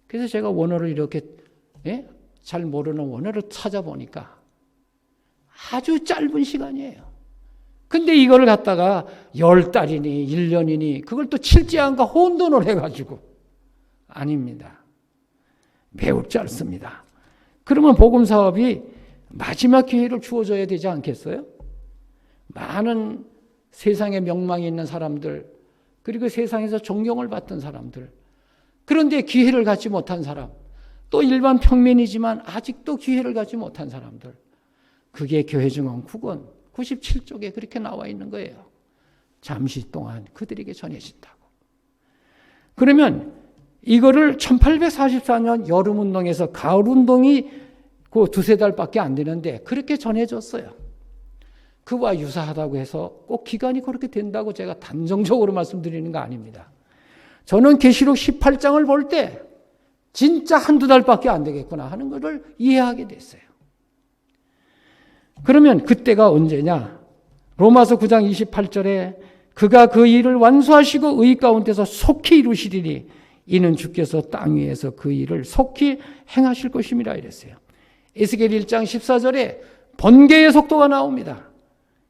그래서 제가 원어를 이렇게 잘 모르는 원어를 찾아보니까 아주 짧은 시간이에요. 근데 이거를 갖다가 10달이니 1년이니 그걸 또 칠지안가 혼돈을 해가지고 아닙니다. 매우 짧습니다. 그러면 복음사업이 마지막 기회를 주어줘야 되지 않겠어요? 많은 세상에 명망이 있는 사람들, 그리고 세상에서 존경을 받던 사람들, 그런데 기회를 갖지 못한 사람, 또 일반 평민이지만 아직도 기회를 갖지 못한 사람들, 그게 교회증언 9권 97쪽에 그렇게 나와 있는 거예요. 잠시 동안 그들에게 전해진다고. 그러면 이거를 1844년 여름운동에서 가을운동이 그 두세 달밖에 안 되는데 그렇게 전해졌어요. 그와 유사하다고 해서 꼭 기간이 그렇게 된다고 제가 단정적으로 말씀드리는 거 아닙니다. 저는 계시록 18장을 볼 때 진짜 한두 달밖에 안 되겠구나 하는 것을 이해하게 됐어요. 그러면 그때가 언제냐? 로마서 9장 28절에 그가 그 일을 완수하시고 의 가운데서 속히 이루시리니 이는 주께서 땅 위에서 그 일을 속히 행하실 것임이라 이랬어요. 에스겔 1장 14절에 번개의 속도가 나옵니다.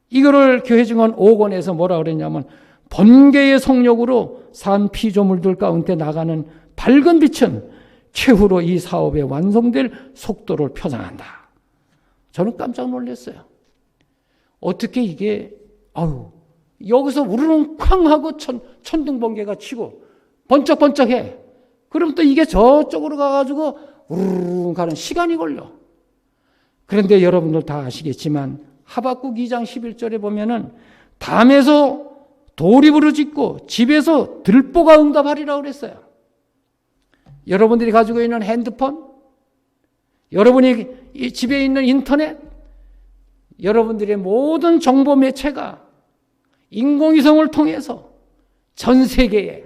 이거를 교회증언 5권에서 뭐라 그랬냐면 번개의 속력으로 산 피조물들 가운데 나가는 밝은 빛은 최후로 이 사업의 완성될 속도를 표상한다. 저는 깜짝 놀랐어요. 어떻게 이게 여기서 우르릉 쾅 하고 천둥번개가 치고 번쩍번쩍해. 그럼 또 이게 저쪽으로 가가지고 우르릉 가는 시간이 걸려. 그런데 여러분들 다 아시겠지만 하박국 2장 11절에 보면은 담에서 돌이 부르짖고 집에서 들보가 응답하리라고 그랬어요. 여러분들이 가지고 있는 핸드폰, 여러분이 집에 있는 인터넷, 여러분들의 모든 정보 매체가 인공위성을 통해서 전 세계에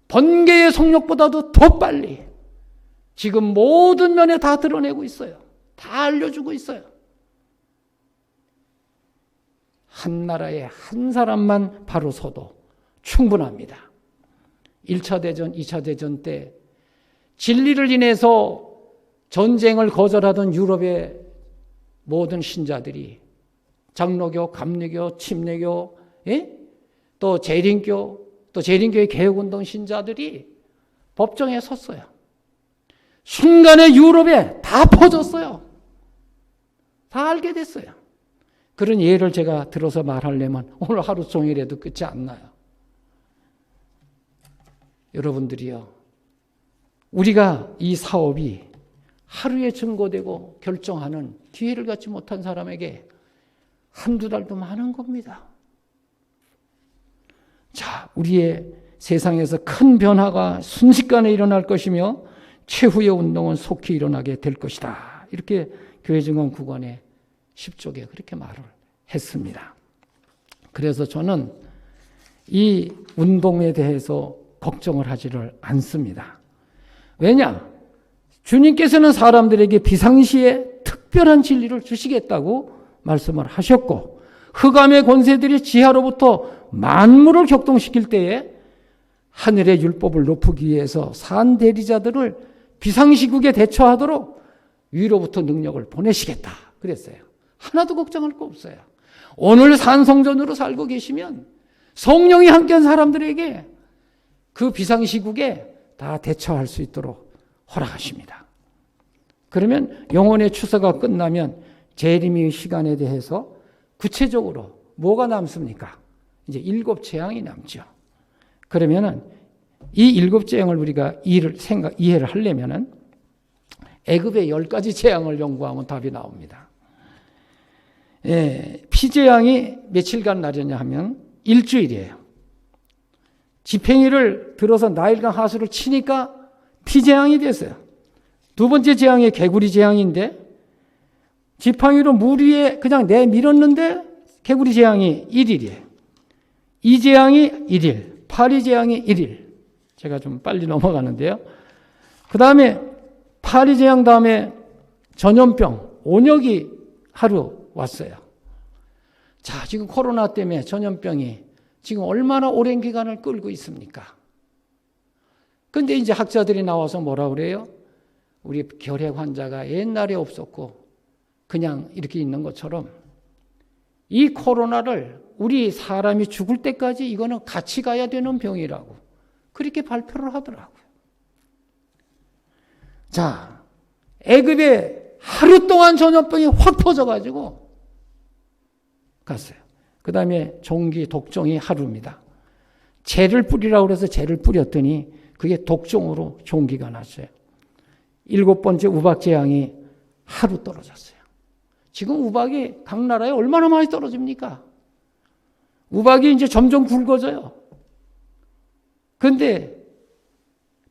번개의 속력보다도 더 빨리 지금 모든 면에 다 드러내고 있어요. 다 알려주고 있어요. 한 나라에 한 사람만 바로 서도 충분합니다. 1차 대전, 2차 대전 때 진리를 인해서 전쟁을 거절하던 유럽의 모든 신자들이 장로교, 감리교, 침례교, 또 재림교, 또 재림교의 개혁운동 신자들이 법정에 섰어요. 순간에 유럽에 다 퍼졌어요. 다 알게 됐어요. 그런 예를 제가 들어서 말하려면 오늘 하루 종일에도 끝이 안 나요. 여러분들이요, 우리가 이 사업이 하루에 증거되고 결정하는 기회를 갖지 못한 사람에게 한두 달도 많은 겁니다. 자, 우리의 세상에서 큰 변화가 순식간에 일어날 것이며 최후의 운동은 속히 일어나게 될 것이다. 이렇게 교회증언 9권의 10쪽에 그렇게 말을 했습니다. 그래서 저는 이 운동에 대해서 걱정을 하지를 않습니다. 왜냐? 주님께서는 사람들에게 비상시에 특별한 진리를 주시겠다고 말씀을 하셨고, 흑암의 권세들이 지하로부터 만물을 격동시킬 때에 하늘의 율법을 높이기 위해서 산 대리자들을 비상시국에 대처하도록 위로부터 능력을 보내시겠다 그랬어요. 하나도 걱정할 거 없어요. 오늘 산성전으로 살고 계시면 성령이 함께한 사람들에게 그 비상시국에 다 대처할 수 있도록 허락하십니다. 그러면 영혼의 추서가 끝나면 재림의 시간에 대해서 구체적으로 뭐가 남습니까? 이제 7재앙이 남죠. 그러면은 이 7재앙을 우리가 이해를 하려면은 애굽의 10가지 재앙을 연구하면 답이 나옵니다. 피재앙이 며칠간 나려냐 하면 일주일이에요. 지팽이를 들어서 나일강 하수를 치니까 피재앙이 됐어요. 두 번째 재앙이 개구리 재앙인데 지팡이로 물 위에 그냥 내밀었는데 개구리 재앙이 1일이에요. 이 재앙이 1일, 파리 재앙이 1일. 제가 좀 빨리 넘어가는데요. 그 다음에 파리 재앙 다음에 전염병, 온역이 하루 왔어요. 자, 지금 코로나 때문에 전염병이 지금 얼마나 오랜 기간을 끌고 있습니까? 근데 이제 학자들이 나와서 뭐라 그래요? 우리 결핵 환자가 옛날에 없었고 그냥 이렇게 있는 것처럼 이 코로나를 우리 사람이 죽을 때까지 이거는 같이 가야 되는 병이라고 그렇게 발표를 하더라고요. 자, 애굽에 하루 동안 전염병이 확 퍼져가지고 갔어요. 그 다음에 종기 독종이 하루입니다. 재를 뿌리라고 그래서 재를 뿌렸더니 그게 독종으로 종기가 났어요. 7번째 우박재앙이 하루 떨어졌어요. 지금 우박이 각 나라에 얼마나 많이 떨어집니까? 우박이 이제 점점 굵어져요. 근데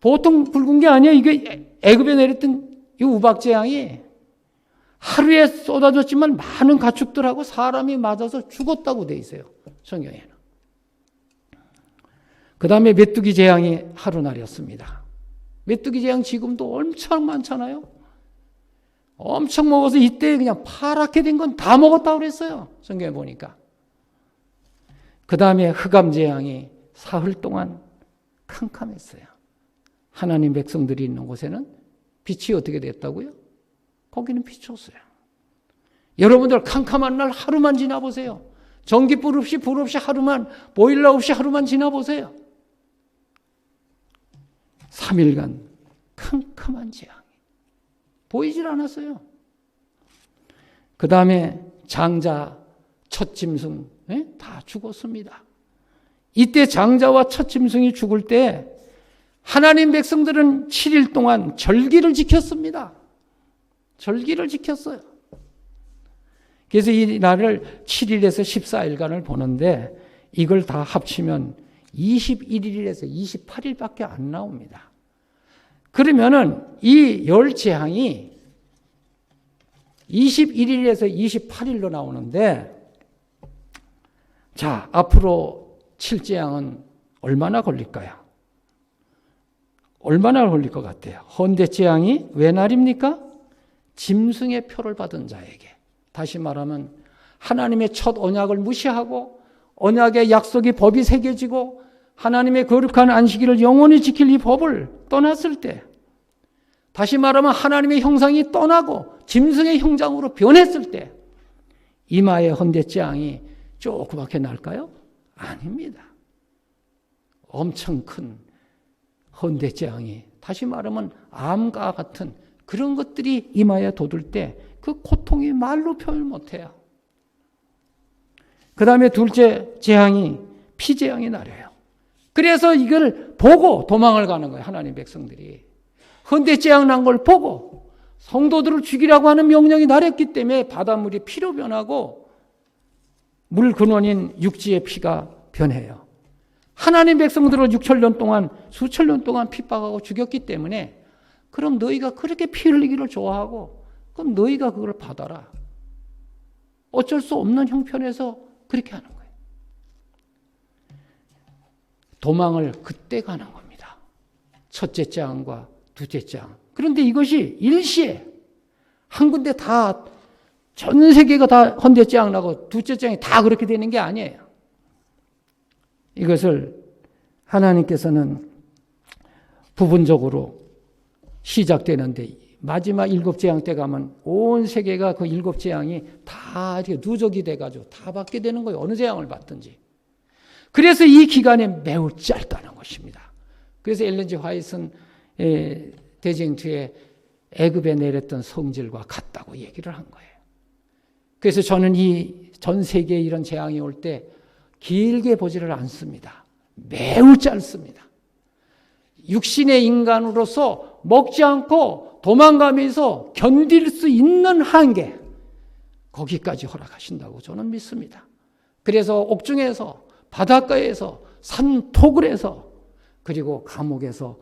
보통 굵은 게 아니에요. 이게 애굽에 내렸던 이 우박재앙이 하루에 쏟아졌지만 많은 가축들하고 사람이 맞아서 죽었다고 돼 있어요. 성경에는. 그 다음에 메뚜기 재앙이 하루날이었습니다. 메뚜기 재앙 지금도 엄청 많잖아요. 엄청 먹어서 이때 그냥 파랗게 된 건 다 먹었다고 그랬어요. 성경에 보니까. 그 다음에 흑암 재앙이 사흘 동안 캄캄했어요. 하나님 백성들이 있는 곳에는 빛이 어떻게 됐다고요? 거기는 비쳤어요. 여러분들 캄캄한 날 하루만 지나보세요. 전기불 없이 하루만, 보일러 없이 하루만 지나보세요. 3일간 캄캄한 재앙이 보이질 않았어요. 그 다음에 장자, 첫 짐승 다 죽었습니다. 이때 장자와 첫 짐승이 죽을 때 하나님 백성들은 7일 동안 절기를 지켰습니다. 절기를 지켰어요. 그래서 이 날을 7일에서 14일간을 보는데 이걸 다 합치면 21일에서 28일밖에 안 나옵니다. 그러면은 이 열 재앙이 21일에서 28일로 나오는데 자, 앞으로 7재앙은 얼마나 걸릴까요? 얼마나 걸릴 것 같아요? 헌대재앙이 왜 날입니까? 짐승의 표를 받은 자에게. 다시 말하면 하나님의 첫 언약을 무시하고 언약의 약속이 법이 새겨지고 하나님의 거룩한 안식일을 영원히 지킬 이 법을 떠났을 때, 다시 말하면 하나님의 형상이 떠나고 짐승의 형상으로 변했을 때 이마의 헌대재앙이 조그맣게 날까요? 아닙니다. 엄청 큰 헌대재앙이, 다시 말하면 암과 같은 그런 것들이 이마에 돋을 때 그 고통이 말로 표현 못해요. 그 다음에 둘째 재앙이 피재앙이 나려요. 그래서 이걸 보고 도망을 가는 거예요. 하나님 백성들이. 헌대재앙 난 걸 보고 성도들을 죽이라고 하는 명령이 나렸기 때문에 바닷물이 피로 변하고 물 근원인 육지의 피가 변해요. 하나님 백성들을 6,000년 동안, 수천 년 동안 핍박하고 죽였기 때문에 그럼 너희가 그렇게 피 흘리기를 좋아하고 그럼 너희가 그걸 받아라. 어쩔 수 없는 형편에서 그렇게 하는 거예요. 도망을 그때 가는 겁니다. 첫째 재앙과 둘째 재앙. 그런데 이것이 일시에 한 군데 다, 전 세계가 다 헌대 재앙 나고 둘째 재앙이 다 그렇게 되는 게 아니에요. 이것을 하나님께서는 부분적으로 시작되는데 마지막 7재앙 때 가면 온 세계가 그 7재앙이 다 이렇게 누적이 돼가지고 다 받게 되는 거예요. 어느 재앙을 받든지. 그래서 이 기간이 매우 짧다는 것입니다. 그래서 엘렌 G 화이트는 대쟁투에 애굽에 내렸던 성질과 같다고 얘기를 한 거예요. 그래서 저는 이 전 세계에 이런 재앙이 올 때 길게 보지를 않습니다. 매우 짧습니다. 육신의 인간으로서 먹지 않고 도망가면서 견딜 수 있는 한계, 거기까지 허락하신다고 저는 믿습니다. 그래서 옥중에서, 바닷가에서, 산토굴에서, 그리고 감옥에서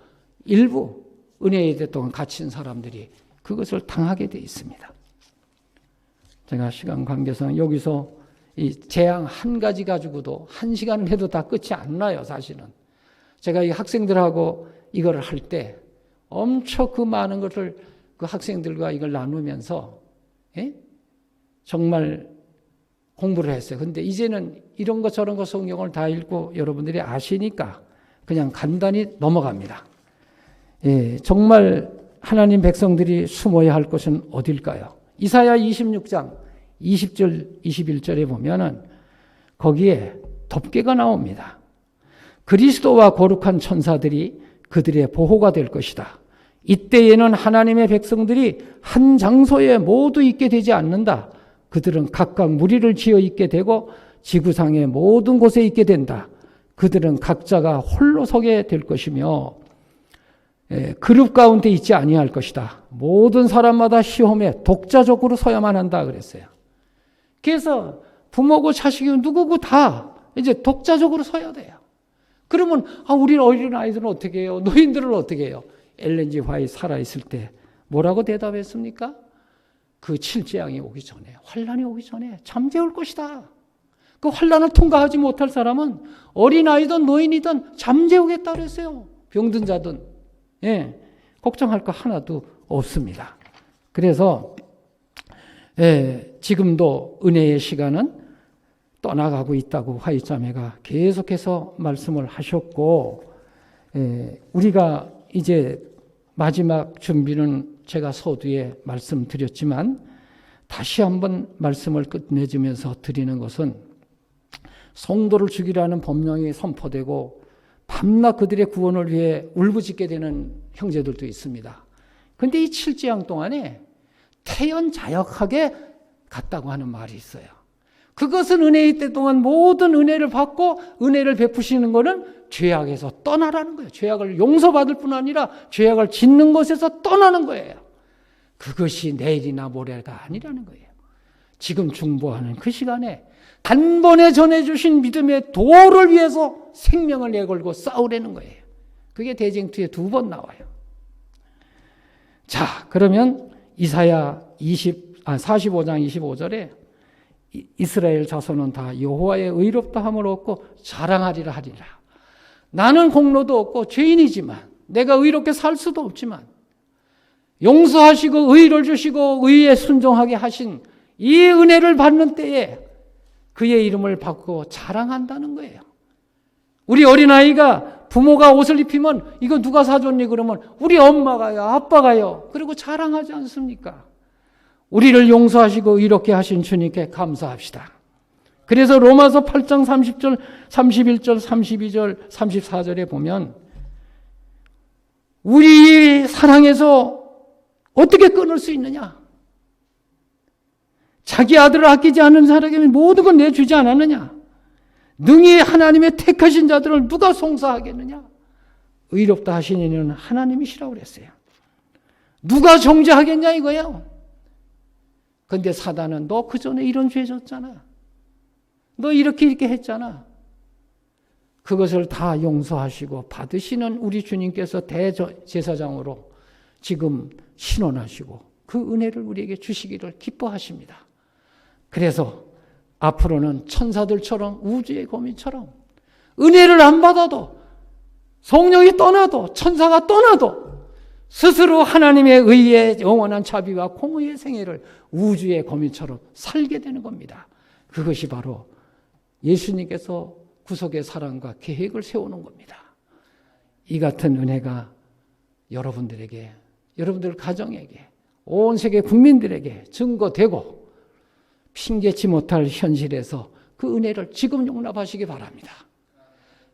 일부 은혜의 동안 갇힌 사람들이 그것을 당하게 돼 있습니다. 제가 시간 관계상 여기서 이 재앙 한 가지 가지고도 1시간을 해도 다 끝이 안 나요, 사실은. 제가 이 학생들하고 이걸 할 때 엄청 그 많은 것을 그 학생들과 이걸 나누면서 정말 공부를 했어요. 근데 이제는 이런 것 저런 것 성경을 다 읽고 여러분들이 아시니까 그냥 간단히 넘어갑니다. 정말 하나님 백성들이 숨어야 할 곳은 어딜까요? 이사야 26장 20절 21절에 보면은 거기에 덮개가 나옵니다. 그리스도와 거룩한 천사들이 그들의 보호가 될 것이다. 이때에는 하나님의 백성들이 한 장소에 모두 있게 되지 않는다. 그들은 각각 무리를 지어 있게 되고 지구상의 모든 곳에 있게 된다. 그들은 각자가 홀로 서게 될 것이며 그룹 가운데 있지 아니할 것이다. 모든 사람마다 시험에 독자적으로 서야만 한다 그랬어요. 그래서 부모고 자식이고 누구고 다 이제 독자적으로 서야 돼요. 그러면 우리 어린아이들은 어떻게 해요? 노인들은 어떻게 해요? 엘렌 G 화이트 살아있을 때 뭐라고 대답했습니까? 그 칠재앙이 오기 전에, 환란이 오기 전에 잠재울 것이다. 그 환란을 통과하지 못할 사람은 어린아이든 노인이든 잠재우겠다 그랬어요. 병든 자든. 걱정할 거 하나도 없습니다. 그래서 지금도 은혜의 시간은 떠나가고 있다고 화이자매가 계속해서 말씀을 하셨고, 우리가 이제 마지막 준비는 제가 서두에 말씀드렸지만 다시 한번 말씀을 끝내주면서 드리는 것은, 성도를 죽이라는 법령이 선포되고 밤낮 그들의 구원을 위해 울부짖게 되는 형제들도 있습니다. 그런데 이 7재앙 동안에 태연자역하게 갔다고 하는 말이 있어요. 그것은 은혜의 때 동안 모든 은혜를 받고 은혜를 베푸시는 것은 죄악에서 떠나라는 거예요. 죄악을 용서받을 뿐 아니라 죄악을 짓는 것에서 떠나는 거예요. 그것이 내일이나 모레가 아니라는 거예요. 지금 중보하는 그 시간에 단번에 전해주신 믿음의 도를 위해서 생명을 내걸고 싸우려는 거예요. 그게 대쟁투에 2번 나와요. 자, 그러면 이사야 45장 25절에 이스라엘 자손은 다 여호와의 의롭다함을 얻고 자랑하리라 하리라. 나는 공로도 없고 죄인이지만, 내가 의롭게 살 수도 없지만 용서하시고 의를 주시고 의에 순종하게 하신 이 은혜를 받는 때에 그의 이름을 받고 자랑한다는 거예요. 우리 어린아이가 부모가 옷을 입히면 이거 누가 사줬니? 그러면 우리 엄마가요, 아빠가요. 그리고 자랑하지 않습니까? 우리를 용서하시고 이렇게 하신 주님께 감사합시다. 그래서 로마서 8장 30절, 31절, 32절, 34절에 보면 우리 사랑에서 어떻게 끊을 수 있느냐? 자기 아들을 아끼지 않는 사람에게 모든 걸 내주지 않았느냐? 능히 하나님의 택하신 자들을 누가 송사하겠느냐? 의롭다 하신 이는 하나님이시라고 그랬어요. 누가 정죄하겠냐 이거예요. 근데 사단은 너 그 전에 이런 죄 졌잖아. 너 이렇게 했잖아. 그것을 다 용서하시고 받으시는 우리 주님께서 대제사장으로 지금 신원하시고 그 은혜를 우리에게 주시기를 기뻐하십니다. 그래서 앞으로는 천사들처럼 우주의 거민처럼 은혜를 안 받아도, 성령이 떠나도, 천사가 떠나도 스스로 하나님의 의의 영원한 자비와 공의의 생애를 우주의 거민처럼 살게 되는 겁니다. 그것이 바로 예수님께서 구속의 사랑과 계획을 세우는 겁니다. 이 같은 은혜가 여러분들에게, 여러분들 가정에게, 온 세계 국민들에게 증거되고 핑계치 못할 현실에서 그 은혜를 지금 용납하시기 바랍니다.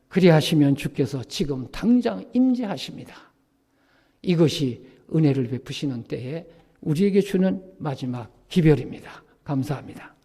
그리하시면 주께서 지금 당장 임재하십니다. 이것이 은혜를 베푸시는 때에 우리에게 주는 마지막 기별입니다. 감사합니다.